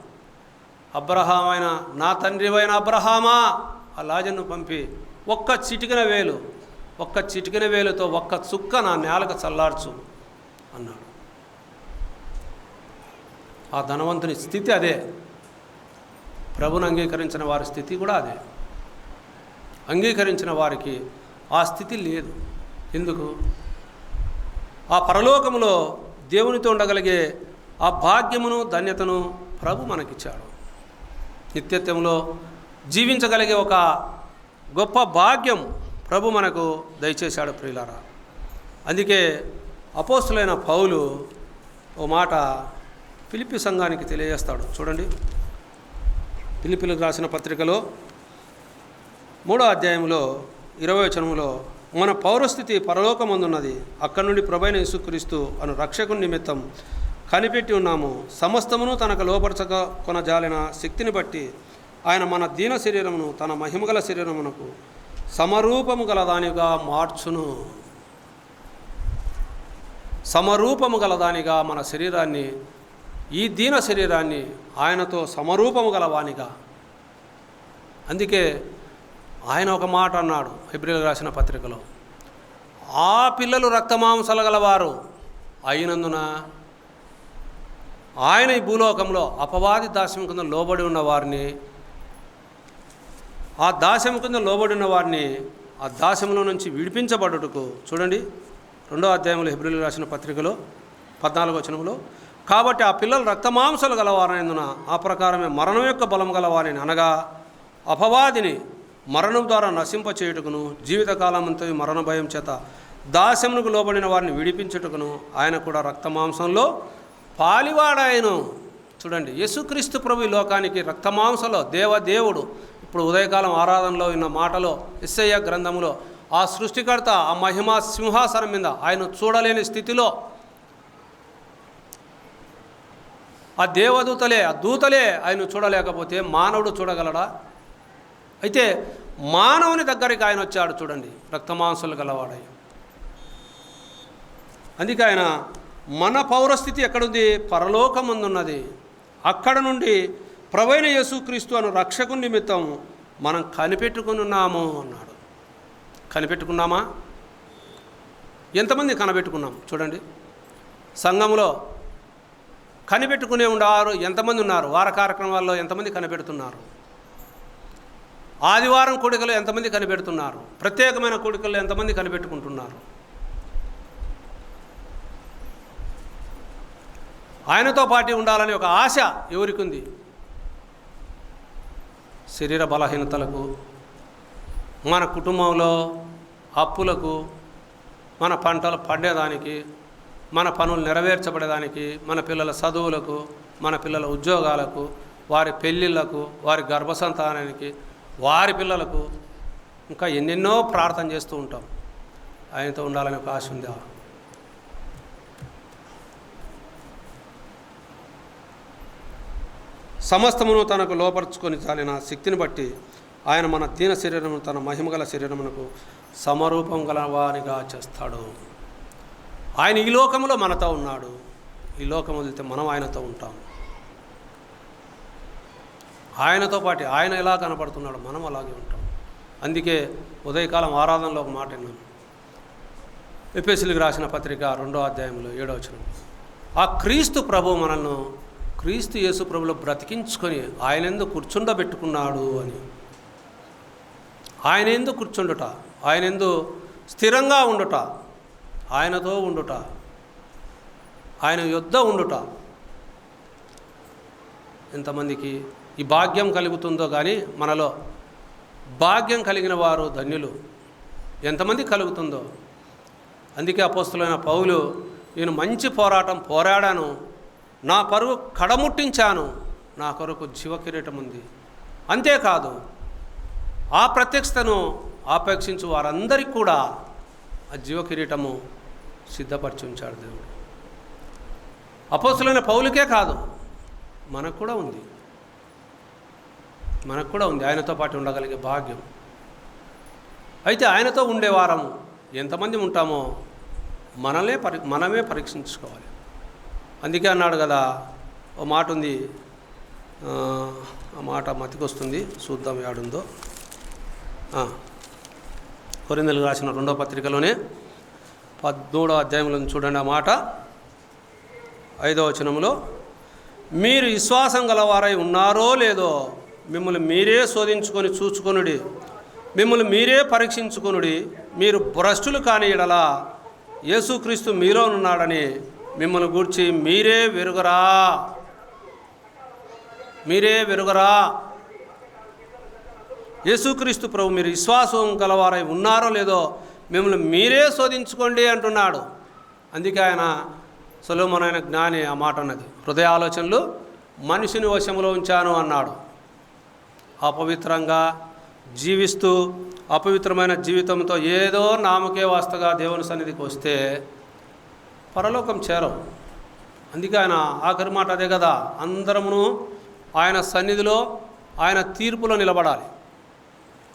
అబ్రహాం అయిన నా తండ్రివైన అబ్రహామా, ఆ లాజరును పంపి ఒక్క చిటికెన వేలుతో ఒక్క చుక్క నా నేలకు చల్లార్చు అన్నాడు. ఆ ధనవంతుని స్థితి అదే. ప్రభుని అంగీకరించిన వారి స్థితి కూడా అదే. అంగీకరించిన వారికి ఆ స్థితి లేదు. ఎందుకు? ఆ పరలోకములో దేవునితో ఉండగలిగే ఆ భాగ్యమును, ధన్యతను ప్రభు మనకిచ్చాడు. నిత్యత్వంలో జీవించగలిగే ఒక గొప్ప భాగ్యం ప్రభు మనకు దయచేశాడు ప్రియులారా. అందుకే అపోస్తులైన పౌలు ఓ మాట ఫిలిప్పీ సంఘానికి తెలియజేస్తాడు. చూడండి, ఫిలిప్పీలకు రాసిన పత్రికలో 3వ అధ్యాయంలో 20వ వచనంలో, మన పౌరస్థితి పరలోకమందున్నది, అక్కడి నుండి ప్రభువైన యేసుక్రీస్తు అను రక్షకుని నిమిత్తం కనిపెట్టి ఉన్నాము. సమస్తమును తనకు లోపరచక కొనజాలిన శక్తిని బట్టి ఆయన మన దీన శరీరమును తన మహిమగల శరీరమునకు సమరూపము గల దానిగా మార్చును. సమరూపము గల దానిగా మన శరీరాన్ని, ఈ దీన శరీరాన్ని ఆయనతో సమరూపము గలవానిగా. అందుకే ఆయన ఒక మాట అన్నాడు హెబ్రీయులకు రాసిన పత్రికలో, ఆ పిల్లలు రక్తమాంసాలు గలవారు అయినందున ఆయన ఈ భూలోకంలో అపవాది దాస్యం కింద లోబడి ఉన్న వారిని, ఆ దాస్యం కింద లోబడి ఉన్న వారిని ఆ దాస్యంలో నుంచి విడిపించబడుటకు, చూడండి 2వ అధ్యాయంలో హెబ్రీయులకు రాసిన పత్రికలో 14వ వచనంలో, కాబట్టి ఆ పిల్లలు రక్తమాంసాలు గలవారైనందున ఆ ప్రకారమే మరణం యొక్క బలం గలవారిని, అనగా అపవాదిని మరణం ద్వారా నశింపచేయుటకును, జీవితకాలమంతా మరణ భయం చేత దాస్యమునకు లోబడిన వారిని విడిపించుటకును ఆయన కూడా రక్తమాంసంలో పాలివాడాయను. చూడండి, యేసుక్రీస్తు ప్రభు ఈ లోకానికి రక్తమాంసంలో దేవదేవుడు. ఇప్పుడు ఉదయకాలం ఆరాధనలో ఉన్న మాటలో, యెషయా గ్రంథంలో, ఆ సృష్టికర్త ఆ మహిమా సింహాసనం మీద ఆయన చూడలేని స్థితిలో ఆ దేవదూతలే, ఆ దూతలే ఆయన చూడలేకపోతే మానవుడు చూడగలడా? అయితే మానవుని దగ్గరికి ఆయన వచ్చాడు. చూడండి, రక్తమాంసాలు గలవాడై. అందుకే ఆయన మన పౌరస్థితి ఎక్కడుంది? పరలోకమందున్నది. అక్కడ నుండి ప్రభువైన యేసుక్రీస్తు అను రక్షకుని నిమిత్తం మనం కనిపెట్టుకుని ఉన్నాము అన్నాడు. కనిపెట్టుకున్నామా? ఎంతమంది కనిపెట్టుకున్నాం? చూడండి, సంఘంలో కనిపెట్టుకునే ఉండేవారు ఎంతమంది ఉన్నారు? వార కార్యక్రమాల్లో ఎంతమంది కనిపెడుతున్నారు? ఆదివారం కూడికలు ఎంతమంది కనిపెడుతున్నారు? ప్రత్యేకమైన కూడికల్లో ఎంతమంది కనిపెట్టుకుంటున్నారు? ఆయనతో పాటు ఉండాలని ఒక ఆశ ఎవరికి ఉంది? శరీర బలహీనతలకు, మన కుటుంబంలో అప్పులకు, మన పంటలు పండేదానికి, మన పనులు నెరవేర్చబడేదానికి, మన పిల్లల చదువులకు, మన పిల్లల ఉద్యోగాలకు, వారి పెళ్ళిళ్ళకు, వారి గర్భసంతానానికి, వారి పిల్లలకు, ఇంకా ఎన్నెన్నో ప్రార్థన చేస్తూ ఉంటాం. ఆయనతో ఉండాలని ఒక ఆశ ఉంది. సమస్తమును తనకు లోపరుచుకొని చాలిన శక్తిని బట్టి ఆయన మన దీన శరీరము తన మహిమగల శరీరమునకు సమరూపం గలవానిగా చేస్తాడు. ఆయన ఈ లోకంలో మనతో ఉన్నాడు. ఈ లోకం వదిలితే మనం ఆయనతో ఉంటాం. ఆయనతో పాటు ఆయన ఎలా కనపడుతున్నాడు మనం అలాగే ఉంటాం. అందుకే ఉదయకాలం ఆరాధనలో ఒక మాట విన్నాం. ఎఫెసీయులకు రాసిన పత్రిక 2వ అధ్యాయంలో 7వ వచనం, ఆ క్రీస్తు ప్రభు మనల్ని క్రీస్తు యేసు ప్రభులో బ్రతికించుకొని ఆయన ఎందుకు కూర్చుండబెట్టుకున్నాడు అని. ఆయన ఎందుకు కూర్చుండుట, ఆయన ఎందుకు స్థిరంగా ఉండుట, ఆయనతో ఉండుట, ఆయన యొద్ద ఉండుట. ఎంతమందికి ఈ భాగ్యం కలుగుతుందో కానీ మనలో భాగ్యం కలిగిన వారు ధన్యులు. ఎంతమంది కలుగుతుందో. అందుకే అపోస్తలుడైన పౌలు, నేను మంచి పోరాటం పోరాడాను, నా పరువు కడముట్టించాను, నా కొరకు జీవకిరీటం ఉంది. అంతేకాదు ఆ ప్రత్యక్షతను ఆపేక్షించు వారందరికీ కూడా ఆ జీవకిరీటము సిద్ధపరిచి ఉంచాడు దేవుడు. అపోస్తలుడైన పౌలుకే కాదు, మనకు కూడా ఉంది. మనకు కూడా ఉంది ఆయనతో పాటు ఉండగలిగే భాగ్యం. అయితే ఆయనతో ఉండేవారము ఎంతమంది ఉంటామో మనమే పరీక్షించుకోవాలి. అందుకే అన్నాడు కదా, ఓ మాట ఉంది, ఆ మాట మతికొస్తుంది, చూద్దాం ఏడుందో. కొరింథీయులకు రాసిన 2వ పత్రికలోనే 13వ అధ్యాయంలో చూడండి. ఆ మాట 5వ వచనంలో, మీరు విశ్వాసం గలవారై ఉన్నారో లేదో మిమ్మల్ని మీరే శోధించుకొని చూచుకొనుడి, మిమ్మల్ని మీరే పరీక్షించుకొనుడి. మీరు భ్రష్టులు కాని ఎడల యేసుక్రీస్తు మీలో ఉన్నాడని మిమ్మల్ని గూర్చి మీరే వెరుగరా. యేసుక్రీస్తు ప్రభు మీరు విశ్వాసం గలవారై ఉన్నారో లేదో మిమ్మల్ని మీరే శోధించుకోండి అంటున్నాడు. అందుకే ఆయన సొలొమోను జ్ఞాని ఆ మాట అన్నది, హృదయ ఆలోచనలు మనిషిని వశంలో ఉంచాను అన్నాడు. అపవిత్రంగా జీవిస్తూ అపవిత్రమైన జీవితంతో ఏదో నామకే వాస్తగా దేవుని సన్నిధికి వస్తే పరలోకం చేరవు. అందుకే ఆయన ఆఖరి మాట అదే కదా, అందరమును ఆయన సన్నిధిలో ఆయన తీర్పులో నిలబడాలి.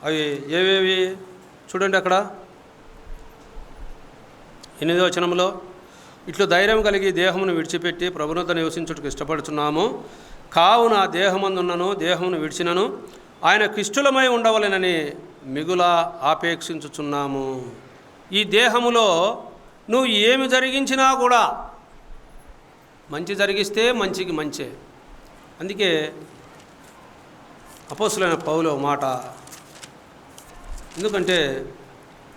అవి ఏవేవి చూడండి. అక్కడ 8వ వచనంలో, ఇట్లు ధైర్యం కలిగి దేహమును విడిచిపెట్టి ప్రభునొద్ద నివసించుటకు ఇష్టపడుచున్నాము. కావున దేహమందున్నను దేహమును విడిచినను ఆయనకు ఇష్టలమై ఉండవలెనని మిగుల ఆపేక్షించుచున్నాము. ఈ దేహములో నువ్వు ఏమి జరిగించినా కూడా మంచి జరిగిస్తే మంచికి మంచే. అందుకే అపోస్తలుడైన పౌలు మాట, ఎందుకంటే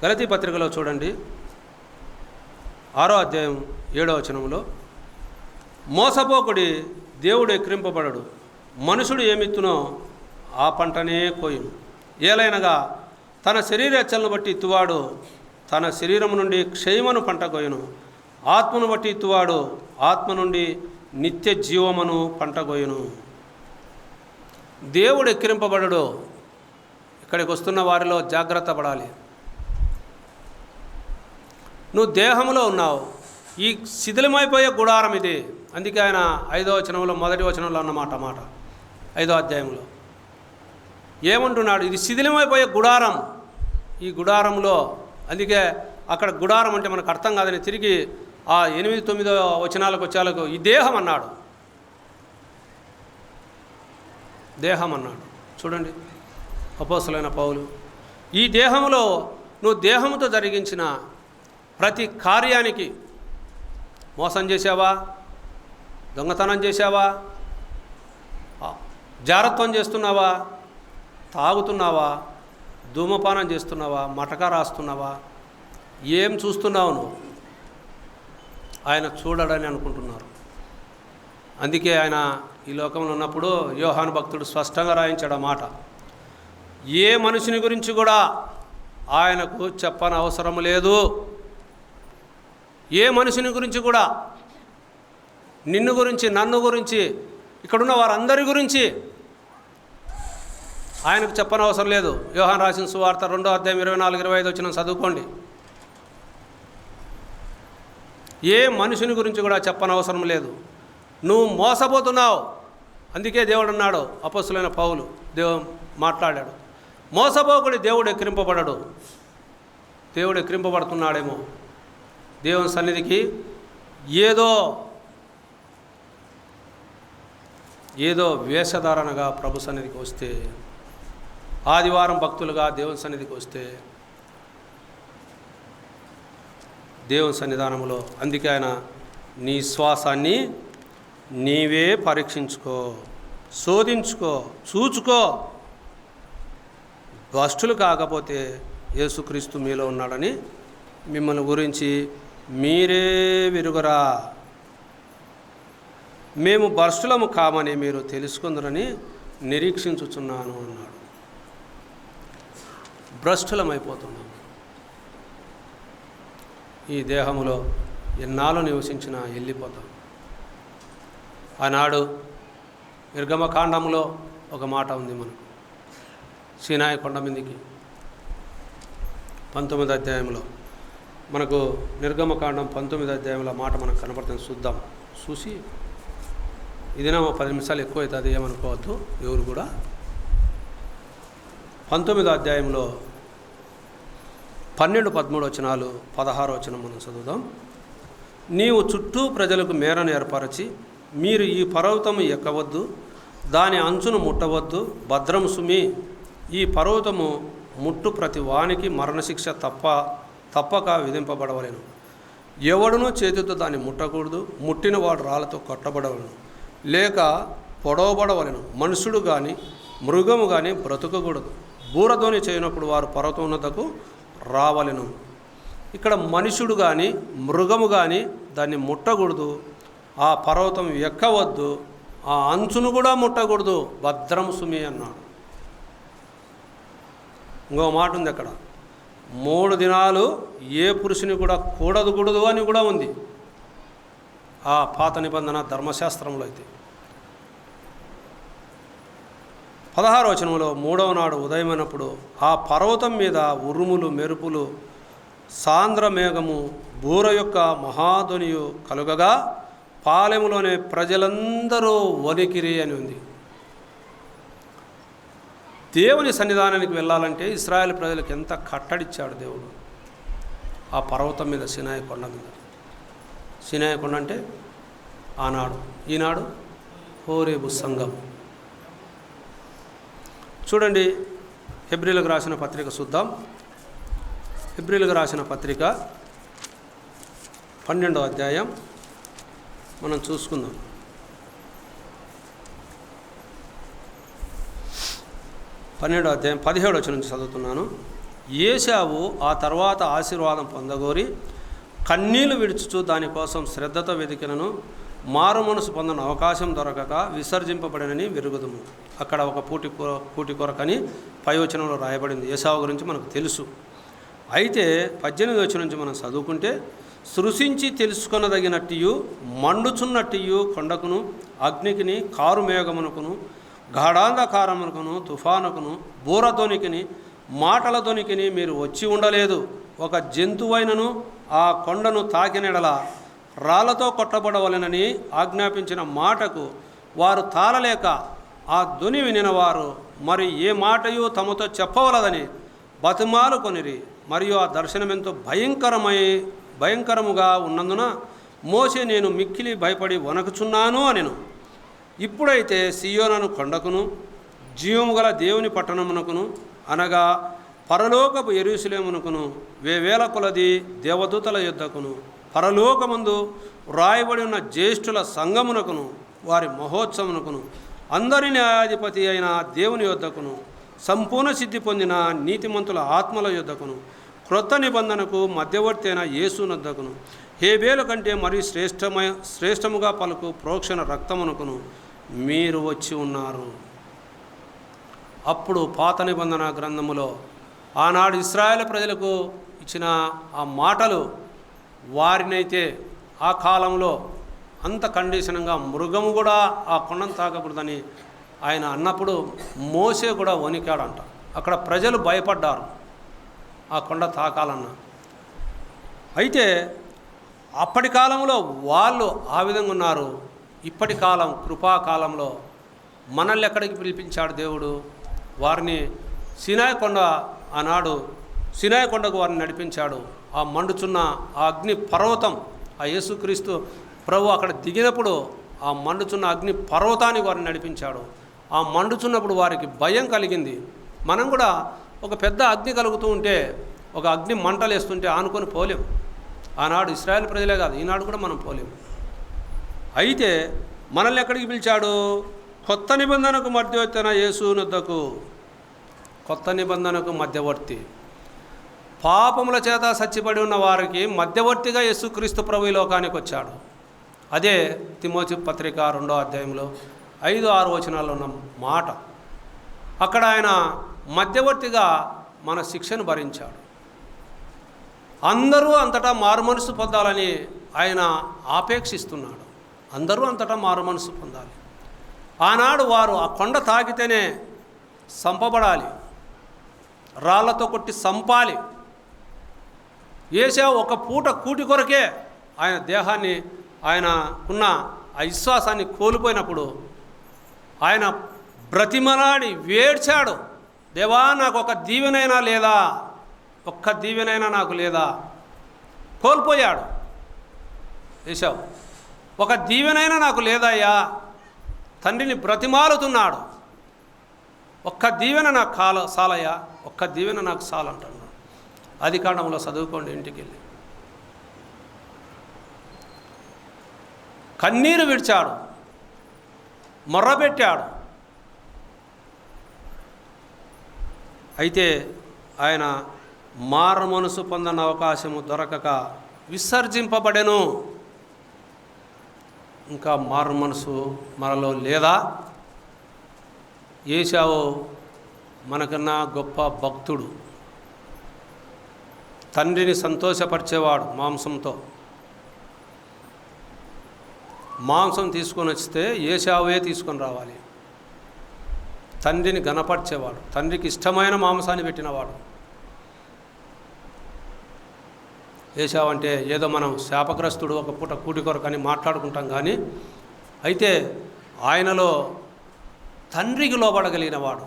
గలతీ పత్రికలో చూడండి 6వ అధ్యాయం 7వ వచనంలో, మోసపోకుడి, దేవుడు ఎక్కిరింపబడడు, మనుషుడు ఏమిత్తునో ఆ పంటనే కోయును. ఏలైనగా తన శరీరేచ్ఛలను బట్టి ఇత్తువాడు తన శరీరము నుండి క్షయమను పంట కోయును, ఆత్మను బట్టి ఇత్తువాడు ఆత్మ నుండి నిత్య జీవమును పంట కోయును. దేవుడు ఎక్కిరింపబడడు. ఇక్కడికి వస్తున్న వారిలో జాగ్రత్త పడాలి. నువ్వు దేహంలో ఉన్నావు, ఈ శిథిలమైపోయే గుడారం ఇది. అందుకే ఆయన 5వ వచనంలో మొదటి వచనంలో అన్నమాట 5వ అధ్యాయంలో ఏమంటున్నాడు, ఇది శిథిలమైపోయే గుడారం. ఈ గుడారంలో, అందుకే అక్కడ గుడారం అంటే మనకు అర్థం కాదని తిరిగి ఆ 8, 9 వచనాలకు వచ్చేలకు ఈ దేహం అన్నాడు. దేహం అన్నాడు. చూడండి అపోస్తలుడైన పౌలు, ఈ దేహంలో నువ్వు దేహంతో జరిగించిన ప్రతి కార్యానికి, మోసం చేసావా, దొంగతనం చేసావా, జారత్వం చేస్తున్నావా, తాగుతున్నావా, ధూమపానం చేస్తున్నావా, మటక రాస్తున్నావా, ఏం చూస్తున్నావు నువ్వు? ఆయన చూడడని అనుకుంటున్నారు. అందుకే ఆయన ఈ లోకంలో ఉన్నప్పుడు యోహాను భక్తుడు స్పష్టంగా రాయించాడు ఆ మాట, ఏ మనుషుని గురించి కూడా ఆయనకు చెప్పని అవసరం లేదు. ఏ మనుషుని గురించి కూడా, నిన్ను గురించి, నన్ను గురించి, ఇక్కడున్న వారందరి గురించి ఆయనకు చెప్పని అవసరం లేదు. యోహాను రాసిన సువార్త 2వ అధ్యాయం 24-25 వచ్చిన చదువుకోండి. ఏ మనుషుని గురించి కూడా చెప్పని అవసరం లేదు. నువ్వు మోసపోతున్నావు, అందుకే దేవుడు అన్నాడు, అపొస్తలుడైన పౌలు మాట్లాడాడు, మోసపోకుడి దేవుడు ఎక్కిరింపబడడు. దేవుడు ఎక్కిరింపబడుతున్నాడేమో దేవుని సన్నిధికి ఏదో వేషధారణగా ప్రభు సన్నిధికి వస్తే, ఆదివారం భక్తులుగా దేవుని సన్నిధికి వస్తే, దేవుని సన్నిధానంలో అందుకే ఆయన నీ శ్వాసాన్ని నీవే పరీక్షించుకో, శోధించుకో, చూచుకో, భ్రష్టులు కాకపోతే యేసుక్రీస్తు మీలో ఉన్నాడని మిమ్మల్ని గురించి మీరే విరుగురా. మేము భ్రష్టులము కామని మీరు తెలుసుకుందరని నిరీక్షించుచున్నాను అన్నాడు. భ్రష్టులమైపోతున్నాం. ఈ దేహములో ఎన్నాళ్ళు నివసించినా వెళ్ళిపోతాం. ఆనాడు నిర్గమకాండంలో ఒక మాట ఉంది మనకు, సీనాయి కొండ మీదికి 19వ అధ్యాయంలో మనకు నిర్గమకాండం 19వ అధ్యాయంలో మాట మనకు కనపడుతుంది. చూద్దాం. చూసి ఇదినా 10 నిమిషాలు ఎక్కువ అవుతుంది, ఏమనుకోవద్దు ఎవరు కూడా. 19వ అధ్యాయంలో 12, 13 వచనాలు, 16వ వచనం మనం చదువుదాం. నీవు చుట్టూ ప్రజలకు మేరను ఏర్పరచి, మీరు ఈ పర్వతము ఎక్కవద్దు, దాని అంచును ముట్టవద్దు, భద్రము సుమి. ఈ పర్వతము ముట్టు ప్రతి వానికి మరణశిక్ష తప్పక విధింపబడవలెను. ఎవడునూ చేతితో దాన్ని ముట్టకూడదు, ముట్టిన వాడు రాళ్ళతో కొట్టబడవలను, లేక పొడవబడవలెను. మనుషుడు కానీ మృగము కానీ బ్రతకకూడదు. బూరధ్వని చేయనప్పుడు వారు పర్వతోన్నతకు రావలెను. ఇక్కడ మనుషుడు కానీ మృగము కానీ దాన్ని ముట్టకూడదు, ఆ పర్వతం ఎక్కవద్దు, ఆ అంచును కూడా ముట్టకూడదు, భద్రం సుమి అన్నాడు. ఇంకో మాట ఉంది అక్కడ, 3 దినాలు ఏ పురుషుని కూడా కూడదు అని కూడా ఉంది ఆ పాత నిబంధన ధర్మశాస్త్రంలో. అయితే 16వ వచనంలో 3వ నాడు ఉదయమైనప్పుడు ఆ పర్వతం మీద ఉరుములు, మెరుపులు, సాంద్ర మేఘము, బూర యొక్క మహాధ్వనియు కలుగగా పాలెములోనే ప్రజలందరూ వణికిరి అని ఉంది. దేవుని సన్నిధానానికి వెళ్ళాలంటే ఇశ్రాయేలు ప్రజలకు ఎంత కట్టడిచ్చాడు దేవుడు. ఆ పర్వతం మీద, సీనాయి కొండ మీద. సీనాయి కొండ అంటే ఆనాడు, ఈనాడు హోరేబు సంఘం. చూడండి, హెబ్రీలకు రాసిన పత్రిక చూద్దాం. హెబ్రీలకు రాసిన పత్రిక 12వ అధ్యాయం మనం చూసుకుందాం. 12వ అధ్యాయం 17వ వచనం నుంచి చదువుతున్నాను. ఏశావు ఆ తర్వాత ఆశీర్వాదం పొందగోరి కన్నీళ్లు విడుచుచు దానికోసం శ్రద్ధతో వెతికినను మారు మనసు పొందని అవకాశం దొరకక విసర్జింపబడినని విరుగుదుము. అక్కడ ఒక పూటి కొరకని పై వచనంలో రాయబడింది. ఏశావు గురించి మనకు తెలుసు. అయితే 18వ వచనం నుంచి మనం చదువుకుంటే, సృశించి తెలుసుకొనదగినట్టు మండుచున్నట్టు కొండకును, అగ్నికిని, కారు మేఘమునకును, గాఢాంధకారమునకును, తుఫానుకును, బూరధ్వనికిని, మాటల ధ్వనికిని మీరు వచ్చి ఉండలేదు. ఒక జంతువైనను ఆ కొండను తాకినెడల రాళ్లతో కొట్టబడవలెనని ఆజ్ఞాపించిన మాటకు వారు తాళలేక ఆ ధ్వని వినినవారు మరి ఏ మాటయు తమతో చెప్పవలదని బతిమాలు కొనిరి. మరియు ఆ దర్శనమెంతో భయంకరముగా ఉన్నందున మోసే నేను మిక్కిలి భయపడి వణకుచున్నాను అనెను. ఇప్పుడైతే సియోను కొండకును, జీవము గల దేవుని పట్టణమునకును, అనగా పరలోకపు యెరూషలేమునకును, వేవేల కొలది దేవదూతల యుద్ధకును, పరలోకమందు వ్రాయబడి ఉన్న జ్యేష్ఠుల సంఘమునకును, వారి మహోత్సవమునకును, అందరి న్యాయాధిపతి అయిన దేవుని యొద్దకును, సంపూర్ణ సిద్ధి పొందిన నీతిమంతుల ఆత్మల యొద్దకును, క్రొత్త నిబంధనకు మధ్యవర్తి అయిన యేసునొద్దకును, హేబేలు కంటే మరీ శ్రేష్టముగా పలుకు ప్రోక్షణ రక్తమునకును మీరు వచ్చి ఉన్నారు. అప్పుడు పాత నిబంధన గ్రంథములో ఆనాడు ఇశ్రాయేలు ప్రజలకు ఇచ్చిన ఆ మాటలు వారినైతే ఆ కాలంలో అంత కండిషన్గా మృగము కూడా ఆ కొండను తాకకూడదని ఆయన అన్నప్పుడు మోసే కూడా వణికాడంట. అక్కడ ప్రజలు భయపడ్డారు ఆ కొండ తాకాలన్నా. అయితే అప్పటి కాలంలో వాళ్ళు ఆ విధంగా ఉన్నారు. ఇప్పటి కాలం కృపాకాలంలో మనల్ని ఎక్కడికి పిలిపించాడు దేవుడు? వారిని సీనాయి కొండ, ఆనాడు సీనాయి కొండకు వారిని నడిపించాడు. ఆ మండుచున్న ఆ అగ్ని పర్వతం, ఆ యేసుక్రీస్తు ప్రభు అక్కడ దిగినప్పుడు ఆ మండుచున్న అగ్ని పర్వతానికి వారిని నడిపించాడు. ఆ మండుచున్నప్పుడు వారికి భయం కలిగింది. మనం కూడా ఒక పెద్ద అగ్ని కలుగుతూ ఉంటే, ఒక అగ్ని మంటలేస్తుంటే ఆనుకొని పోలేం. ఆనాడు ఇశ్రాయేల్ ప్రజలే కాదు, ఈనాడు కూడా మనం పోలేం. అయితే మనల్ని ఎక్కడికి పిలిచాడు? కొత్త నిబంధనకు మధ్యవర్తి అయిన యేసునొద్దకు. కొత్త నిబంధనకు మధ్యవర్తి, పాపముల చేత సచ్చిపడి ఉన్న వారికి మధ్యవర్తిగా యేసుక్రీస్తు ప్రభు ఈ లోకానికి వచ్చాడు. అదే తిమోతి పత్రిక 2వ అధ్యాయంలో 5-6 వచనాల్లో ఉన్న మాట. అక్కడ ఆయన మధ్యవర్తిగా మన శిక్షను భరించాడు. అందరూ అంతటా మారుమనసు పొందాలని ఆయన ఆపేక్షిస్తున్నాడు. అందరూ అంతటా మారుమనసు పొందాలి. ఆనాడు వారు ఆ కొండ తాకితేనే సంపబడాలి, రాళ్లతో కొట్టి సంపాలి. ఏశావు ఒక పూట కూటి కొరకే ఆయన దేహాన్ని, ఆయనకున్న ఆ విశ్వాసాన్ని కోల్పోయినప్పుడు ఆయన బ్రతిమలాడి వేడ్చాడు, దేవా నాకు ఒక దీవెనైనా లేదా, ఒక్క దీవెనైనా నాకు లేదా. కోల్పోయాడు ఏశావు. ఒక దీవెనైనా నాకు లేదయ్యా. తండ్రిని బ్రతిమాలుతున్నాడు, ఒక్క దీవెన నాకు సాలయ్యా, ఒక్క దీవెన నాకు చాలంటున్నాడు. ఆదికాండంలో చదువుకోండి ఇంటికి వెళ్ళి. కన్నీరు విడిచాడు, మొర్రపెట్టాడు. అయితే ఆయన మారు మనసు పొందని అవకాశము దొరకక విసర్జింపబడెను. ఇంకా మారు మనసు మనలో లేదా? ఏశావు మనకన్నా గొప్ప భక్తుడు, తండ్రిని సంతోషపరిచేవాడు. మాంసం తీసుకొని వస్తే ఏశావే తీసుకొని రావాలి. తండ్రిని గణపరిచేవాడు, తండ్రికి ఇష్టమైన మాంసాన్ని పెట్టినవాడు. ఏశావు అంటే ఏదో మనం శాపగ్రస్తుడు, ఒక పూట కూటి కొరకని మాట్లాడుకుంటాం. కానీ అయితే ఆయనలో తండ్రికి లోబడగలిగిన వాడు.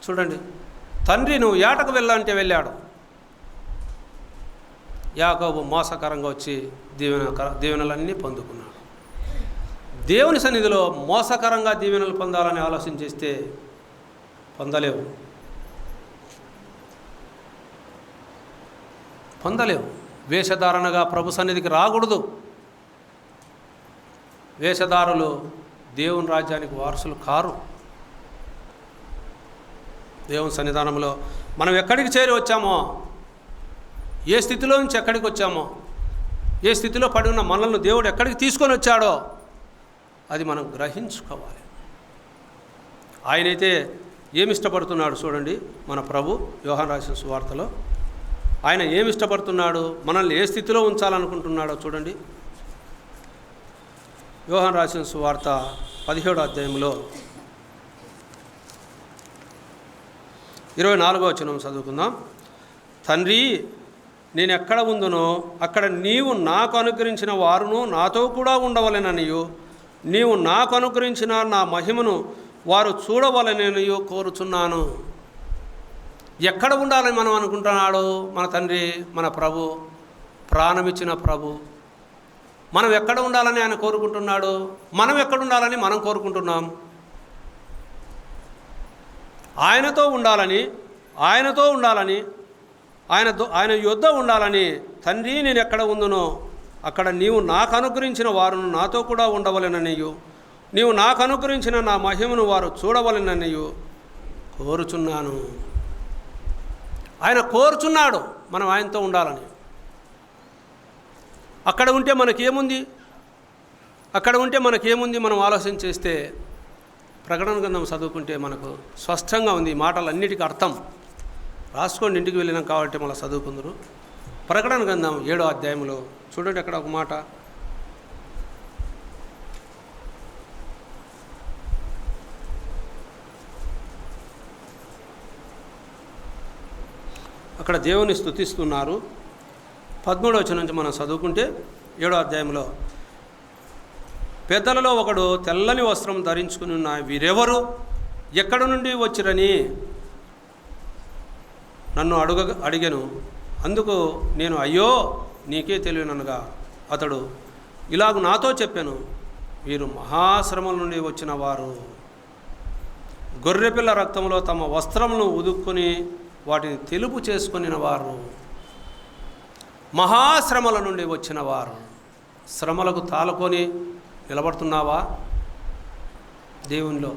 చూడండి, తండ్రి నువ్వు ఏటకు వెళ్ళాలంటే వెళ్ళాడు. యాకోబు మోసకరంగా వచ్చి దీవెనలన్నీ పొందుకున్నాడు. దేవుని సన్నిధిలో మోసకరంగా దీవెనలు పొందాలని ఆలోచన చేస్తే పొందలేవు. వేషధారణగా ప్రభు సన్నిధికి రాకూడదు. వేషధారులు దేవుని రాజ్యానికి వారసులు కారు. దేవుని సన్నిధానంలో మనం ఎక్కడికి చేరి వచ్చామో, ఏ స్థితిలో నుంచి ఎక్కడికి వచ్చామో, ఏ స్థితిలో పడి ఉన్న మనల్ని దేవుడు ఎక్కడికి తీసుకొని వచ్చాడో అది మనం గ్రహించుకోవాలి. ఆయనైతే ఏమి ఇష్టపడుతున్నాడు చూడండి. మన ప్రభు యోహాను రాసిన సువార్తలో ఆయన ఏమి ఇష్టపడుతున్నాడు, మనల్ని ఏ స్థితిలో ఉంచాలనుకుంటున్నాడో చూడండి. యోహాను రాసిన సువార్త 17వ అధ్యాయంలో 24వ వచనం చదువుకుందాం. తండ్రి, నేను ఎక్కడ ఉందునో అక్కడ నీవు నాకు అనుగ్రహించిన వారును నాతో కూడా ఉండవలెననియు, నీవు నాకు అనుగ్రహించిన నా మహిమను వారు చూడవలెననియు కోరుచున్నాను. ఎక్కడ ఉండాలని మనం అనుకుంటున్నాడు మన తండ్రి, మన ప్రభు, ప్రాణమిచ్చిన ప్రభు. మనం ఎక్కడ ఉండాలని ఆయన కోరుకుంటున్నాడు, మనం ఎక్కడ ఉండాలని మనం కోరుకుంటున్నాం. ఆయనతో ఉండాలని ఆయన యొద్ద ఉండాలని, తండ్రి నేను ఎక్కడ ఉందునో అక్కడ నీవు నాకు అనుగ్రహించిన వారును నాతో కూడా ఉండవలెననియు, నీవు నాకు అనుగ్రహించిన నా మహిమను వారు చూడవలెననియు కోరుచున్నాను. ఆయన కోరుచున్నాడు మనం ఆయనతో ఉండాలని. అక్కడ ఉంటే మనకేముంది మనం ఆలోచన చేస్తే ప్రకటన గ్రంథం చదువుకుంటే మనకు స్పష్టంగా ఉంది. ఈ మాటలన్నిటికీ అర్థం రాసుకోండి, ఇంటికి వెళ్ళినాం కాబట్టి మళ్ళీ చదువుకుందరు. ప్రకటన గ్రంథం 7వ అధ్యాయంలో చూడండి, అక్కడ ఒక మాట. అక్కడ దేవుని స్తుతిస్తున్నారు. 13వ వచనం నుంచి మనం చదువుకుంటే 7వ అధ్యాయంలో పెద్దలలో ఒకడు తెల్లని వస్త్రం ధరించుకుని ఉన్న వీరెవరు, ఎక్కడ నుండి వచ్చిరని నన్ను అడిగాను. అందుకు నేను, అయ్యో నీకే తెలియననగా అతడు ఇలాగ నాతో చెప్పాను, వీరు మహాశ్రమల నుండి వచ్చిన వారు, గొర్రెపిల్ల రక్తంలో తమ వస్త్రములను ఉదుక్కుని వాటిని తెలుపు చేసుకుని వారు, మహాశ్రమల నుండి వచ్చిన వారు. శ్రమలకు తాలుకొని నిలబడుతున్నావా? దేవునిలో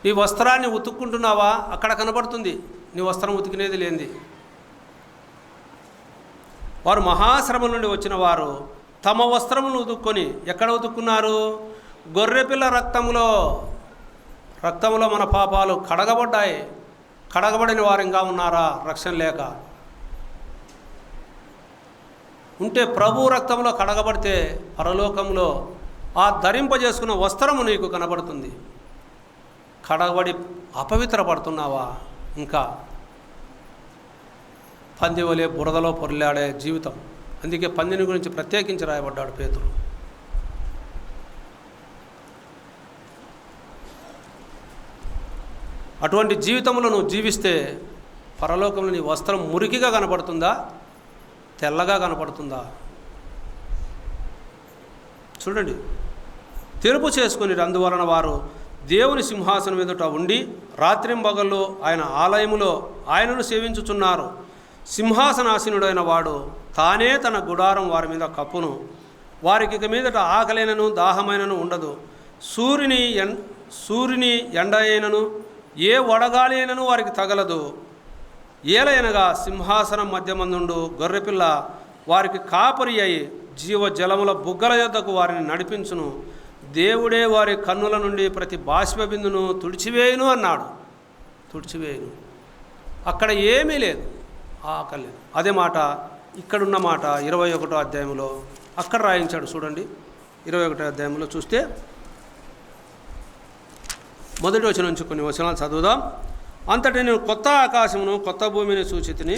నీ వస్త్రాన్ని ఉతుక్కుంటున్నావా? అక్కడ కనబడుతుంది నీ వస్త్రం ఉతికినేది లేనిది. వారు మహాశ్రమల నుండి వచ్చిన వారు తమ వస్త్రములను ఉతుక్కొని, ఎక్కడ ఉతుక్కున్నారు? గొర్రెపిల్ల రక్తంలో మన పాపాలు కడగబడ్డాయి. కడగబడిన వారు ఇంకా ఉన్నారా రక్షణ లేక? ఉంటే ప్రభు రక్తంలో కడగబడితే పరలోకంలో ఆ ధరింపజేసుకున్న వస్త్రము నీకు కనబడుతుంది. కడగబడి అపవిత్రపడుతున్నావా? ఇంకా పంది వలె బురదలో పొర్లాడే జీవితం. అందుకే పందిని గురించి ప్రత్యేకించి రాయబడ్డాడు పేతురు. అటువంటి జీవితంలో నువ్వు జీవిస్తే పరలోకంలో నీ వస్త్రం మురికిగా కనపడుతుందా, తెల్లగా కనపడుతుందా? చూడండి, తెలుపు చేసుకుని అందువలన వారు దేవుని సింహాసనం ఎదుట ఉండి రాత్రింబగళ్ళు ఆయన ఆలయములో ఆయనను సేవించుచున్నారు. సింహాసనాసీనుడైన వాడు తానే తన గుడారం వారి మీద కప్పును. వారికి ఇక మీదట ఆకలైనను దాహమైనను ఉండదు. సూర్యుని ఎండ అయినను ఏ వడగాలి అయినను వారికి తగలదు. ఏలయనగా సింహాసనం మధ్యమందుండు గొర్రెపిల్ల వారికి కాపరి అయి జీవజలముల బుగ్గల యొద్దకు వారిని నడిపించును. దేవుడే వారి కన్నుల నుండి ప్రతి బాష్పబిందును తుడిచివేయును అన్నాడు. తుడిచివేయును. అక్కడ ఏమీ లేదు, ఆకలి లేదు. అదే మాట ఇక్కడున్న మాట 21వ అధ్యాయంలో అక్కడ రాయించాడు. చూడండి, 21వ అధ్యాయంలో చూస్తే మొదటి వచనం నుంచి కొన్ని వచనాలు చదువుదాం. అంతటి నేను కొత్త ఆకాశమును కొత్త భూమిని సూచితిని.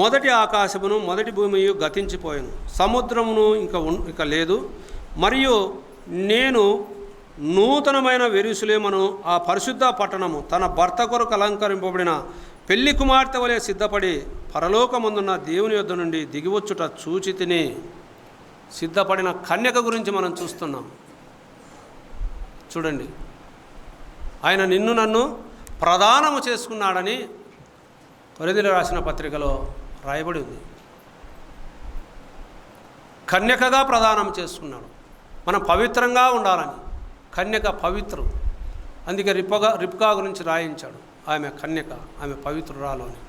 మొదటి ఆకాశమును మొదటి భూమియు గతించిపోయాను, సముద్రమును ఇక లేదు. మరియు నేను నూతనమైన యెరూషలేమును ఆ పరిశుద్ధ పట్టణము తన భర్త కొరకు అలంకరింపబడిన పెళ్లి కుమార్తె వలె సిద్ధపడి పరలోకమందున్న దేవుని యొద్ద నుండి దిగివచ్చుట చూచితిని. సిద్ధపడిన కన్యక గురించి మనం చూస్తున్నాం. చూడండి, ఆయన నిన్ను నన్ను ప్రదానము చేసుకున్నాడని కొరింథీయులకు రాసిన పత్రికలో రాయబడి ఉంది. కన్యకగా ప్రదానం చేసుకున్నాడు. మనం పవిత్రంగా ఉండాలని. కన్యక పవిత్రం. అందుకే రిబ్కా గురించి రాయించాడు. ఆమె కన్యక, ఆమె పవిత్రురాలు అని.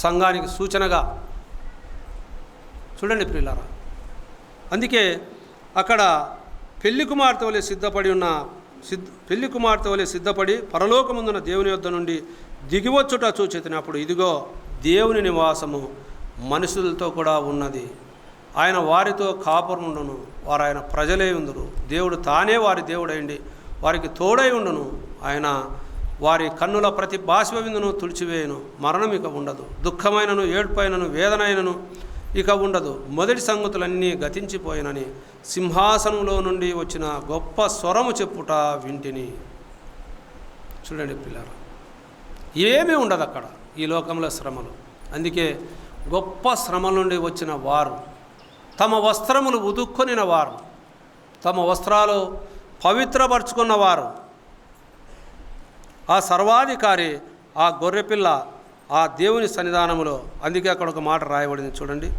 సంఘానికి సూచనగా. చూడండి ప్రియులారా, అందుకే అక్కడ పెళ్లి కుమార్తె వలె సిద్ధపడి పరలోకముందున్న దేవుని యొద్ద నుండి దిగివచ్చుట చూచితినప్పుడు ఇదిగో దేవుని నివాసము మనుషులతో కూడా ఉన్నది. ఆయన వారితో కాపురముండును, వారు ఆయన ప్రజలే ఉందురు. దేవుడు తానే వారి దేవుడైండి వారికి తోడై ఉండును. ఆయన వారి కన్నుల ప్రతి బాష్పబిందును తుడిచివేయును. మరణం ఇక ఉండదు, దుఃఖమైనను ఏడ్పైనను వేదనైనను ఇక ఉండదు. మొదటి సంగతులన్నీ గతించిపోయినని సింహాసనంలో నుండి వచ్చిన గొప్ప స్వరము చెప్పుట వింటిని. చూడండి పిల్లలు, ఏమీ ఉండదు అక్కడ ఈ లోకంలో శ్రమలు. అందుకే గొప్ప శ్రమల నుండి వచ్చిన వారు, తమ వస్త్రములు ఉదుక్కొనిన వారు, తమ వస్త్రాలు పవిత్రపరుచుకున్నవారు, ఆ సర్వాధికారి, ఆ గొర్రెపిల్ల, ఆ దేవుని సన్నిధానములో. అందుకే అక్కడ ఒక మాట రాయబడింది చూడండి.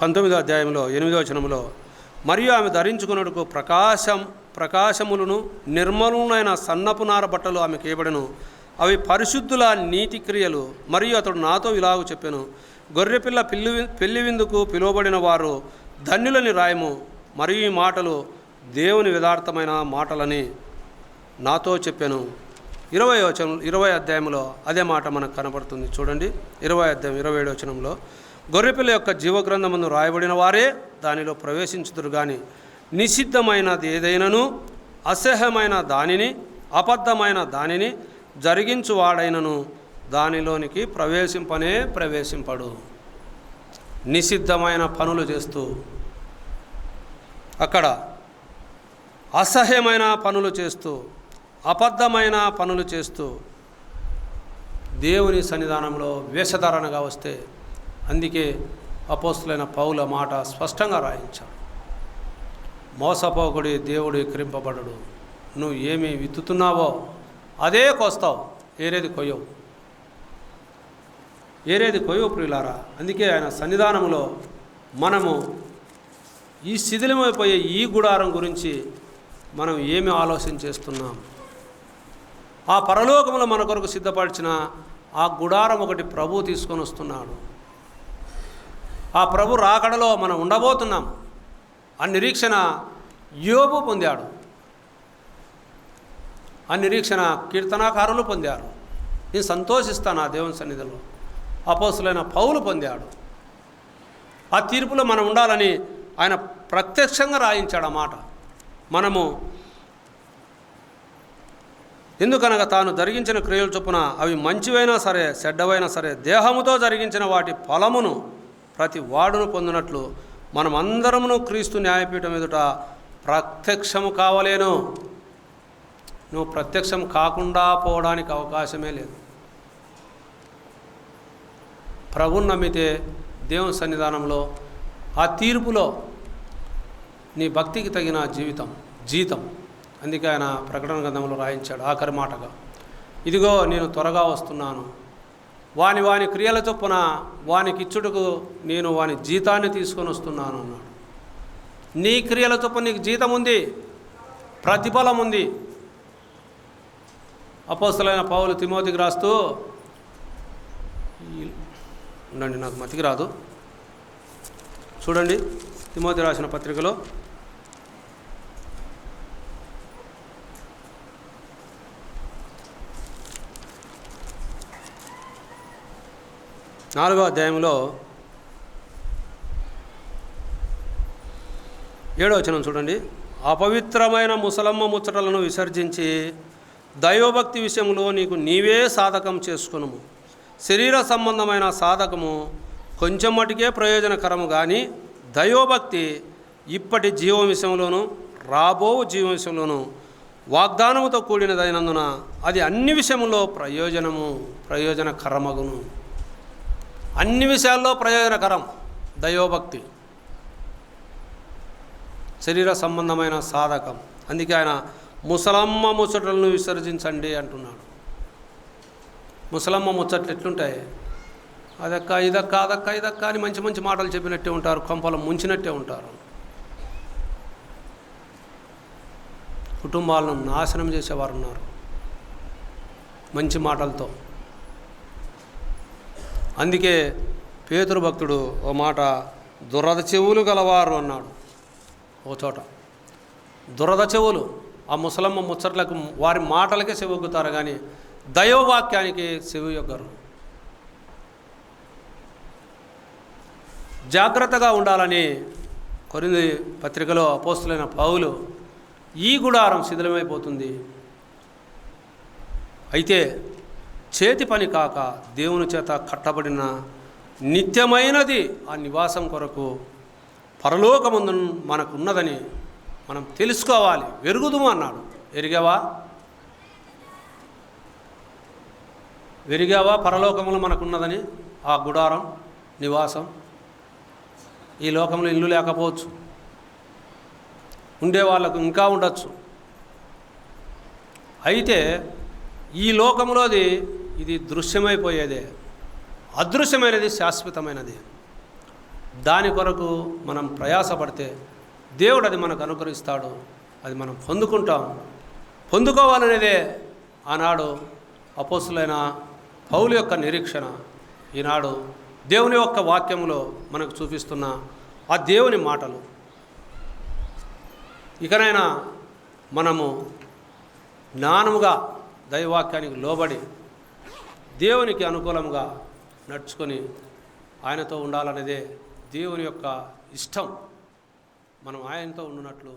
పంతొమ్మిదో అధ్యాయంలో 8వ వచనంలో, మరియు ఆమె ధరించుకున్నట్టుకు ప్రకాశములను నిర్మలునైన సన్నపు నార బట్టలు ఆమెకు ఇవ్వబడెను. అవి పరిశుద్ధుల నీతి క్రియలు. మరియు అతడు నాతో ఇలాగ చెప్పాను, గొర్రెపిల్ల పెళ్లి విందుకు పిలువబడిన వారు ధన్యులని రాయము. మరియు ఈ మాటలు దేవుని యథార్థమైన మాటలని నాతో చెప్పాను. 20వ అధ్యాయంలో అదే మాట మనకు కనబడుతుంది. చూడండి, 20వ అధ్యాయం 27వ వచనంలో, గొర్రెపిల్ల యొక్క జీవగ్రంథమును రాయబడిన వారే దానిలో ప్రవేశించుదురు గాని నిషిద్ధమైనది ఏదైనను, అసహ్యమైన దానిని, అబద్ధమైన దానిని, జరిగించువాడైనను దానిలోనికి ప్రవేశింపడు. నిషిద్ధమైన పనులు చేస్తూ, అక్కడ అసహ్యమైన పనులు చేస్తూ, అబద్ధమైన పనులు చేస్తూ దేవుని సన్నిధానంలో వేషధారణగా వస్తే, అందుకే అపోస్తులైన పౌల మాట స్పష్టంగా రాయించాడు. మోసపోకుడి దేవుడు ఎక్కిరింపబడడు. నువ్వు ఏమి విత్తుతున్నావో అదే కోస్తావు, ఏరేది కొయ్యవు ప్రియులారా. అందుకే ఆయన సన్నిధానంలో మనము ఈ శిథిలమైపోయే ఈ గుడారం గురించి మనం ఏమి ఆలోచన చేస్తున్నాం? ఆ పరలోకములో మన కొరకు సిద్ధపరిచిన ఆ గుడారం ఒకటి ప్రభు తీసుకొని వస్తున్నాడు. ఆ ప్రభు రాకడలో మనం ఉండబోతున్నాం. ఆ నిరీక్షణ యోబు పొందాడు. ఆ నిరీక్షణ కీర్తనాకారులు పొందారు. నేను సంతోషిస్తాను ఆ దేవుని సన్నిధిలో. అపోస్తులైన పౌలు పొందాడు. ఆ తీర్పులో మనం ఉండాలని ఆయన ప్రత్యక్షంగా రాయించాడు ఆ మాట. మనము ఎందుకనగా తాను జరిగించిన క్రియల చొప్పున అవి మంచివైనా సరే చెడ్డవైనా సరే దేహముతో జరిగించిన వాటి ఫలమును ప్రతి వాడును పొందినట్లు మనం అందరమును క్రీస్తు న్యాయపీఠం ఎదుట ప్రత్యక్షము కావలేను. నువ్వు ప్రత్యక్షం కాకుండా పోవడానికి అవకాశమే లేదు. ప్రభువుని నమ్మితే దేవుని సన్నిధానంలో ఆ తీర్పులో నీ భక్తికి తగిన జీతం. అందుకే ఆయన ప్రకటన గ్రంథంలో రాయించాడు ఆఖరి మాటగా, ఇదిగో నేను త్వరగా వస్తున్నాను, వాని క్రియల చొప్పున వానికిచ్చుటకు నేను వాని జీతాన్ని తీసుకొని వస్తున్నాను అన్నాడు. నీ క్రియల చొప్పున నీకు జీతం ఉంది, ప్రతిఫలం ఉంది. అపోస్తలుడైన పౌలు తిమోతికి రాస్తూ, ఉండండి నాకు మతికి రాదు, చూడండి తిమోతి రాసిన పత్రికలో 4వ అధ్యాయంలో 7వ వచనం చూడండి. అపవిత్రమైన ముసలమ్మ ముచ్చటలను విసర్జించి దైవభక్తి విషయంలో నీకు నీవే సాధకం చేసుకునుము. శరీర సంబంధమైన సాధకము కొంచెం మటుకే ప్రయోజనకరము, కానీ దైవభక్తి ఇప్పటి జీవం విషయంలోనూ రాబో జీవం విషయంలోనూ వాగ్దానముతో కూడినదైనందున అది అన్ని విషయంలో ప్రయోజనకరమగును. అన్ని విషయాల్లో ప్రయోజనకరం దైవభక్తి, శరీర సంబంధమైన సాధకం. అందుకే ఆయన ముసలమ్మ ముచ్చట్లను విసర్జించండి అంటున్నాడు. ముసలమ్మ ముచ్చట్లు ఎట్లుంటాయి? అదక్క ఇదక్క అని మంచి మంచి మాటలు చెప్పినట్టే ఉంటారు, కొంపలు ముంచినట్టే ఉంటారు, కుటుంబాలను నాశనం చేసేవారు ఉన్నారు మంచి మాటలతో. అందుకే పేతురు భక్తుడు ఓ మాట, దురద చెవులు గలవారు అన్నాడు ఓ చోట. దురద చెవులు ఆ ముసలమ్మ ముచ్చట్లకు, వారి మాటలకే చెవొగ్గుతారు, కానీ దైవవాక్యానికి చెవియొగ్గరు. జాగ్రత్తగా ఉండాలని కొరింథీ పత్రికలో అపోస్తలుడైన పౌలు, ఈ గుడారం శిథిలమైపోతుంది, అయితే చేతి పని కాక దేవుని చేత కట్టబడిన నిత్యమైనది ఆ నివాసం కొరకు పరలోకమందు మనకు ఉన్నదని మనం తెలుసుకోవాలి, వెరుగుదుము అన్నాడు. వెరిగావా పరలోకములు మనకున్నదని? ఆ గుడారం నివాసం. ఈ లోకంలో ఇల్లు లేకపోవచ్చు, ఉండే వాళ్ళకు ఇంకా ఉండొచ్చు. అయితే ఈ లోకంలోది ఇది దృశ్యమైపోయేదే, అదృశ్యమైనది శాశ్వతమైనది. దాని కొరకు మనం ప్రయాసపడితే దేవుడు అది మనకు అనుగ్రహిస్తాడు, అది మనం పొందుకుంటాం. పొందుకోవాలనేదే ఆనాడు అపోస్తలుడైన పౌలు యొక్క నిరీక్షణ. ఈనాడు దేవుని యొక్క వాక్యములో మనకు చూపిస్తున్న ఆ దేవుని మాటలు. ఇకనైనా మనము జ్ఞానముగా దైవవాక్యానికి లోబడి దేవునికి అనుకూలంగా నడుచుకొని ఆయనతో ఉండాలనేదే దేవుని యొక్క ఇష్టం. మనం ఆయనతో ఉన్నట్లు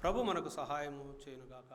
ప్రభు మనకు సహాయము చేయనుగాక.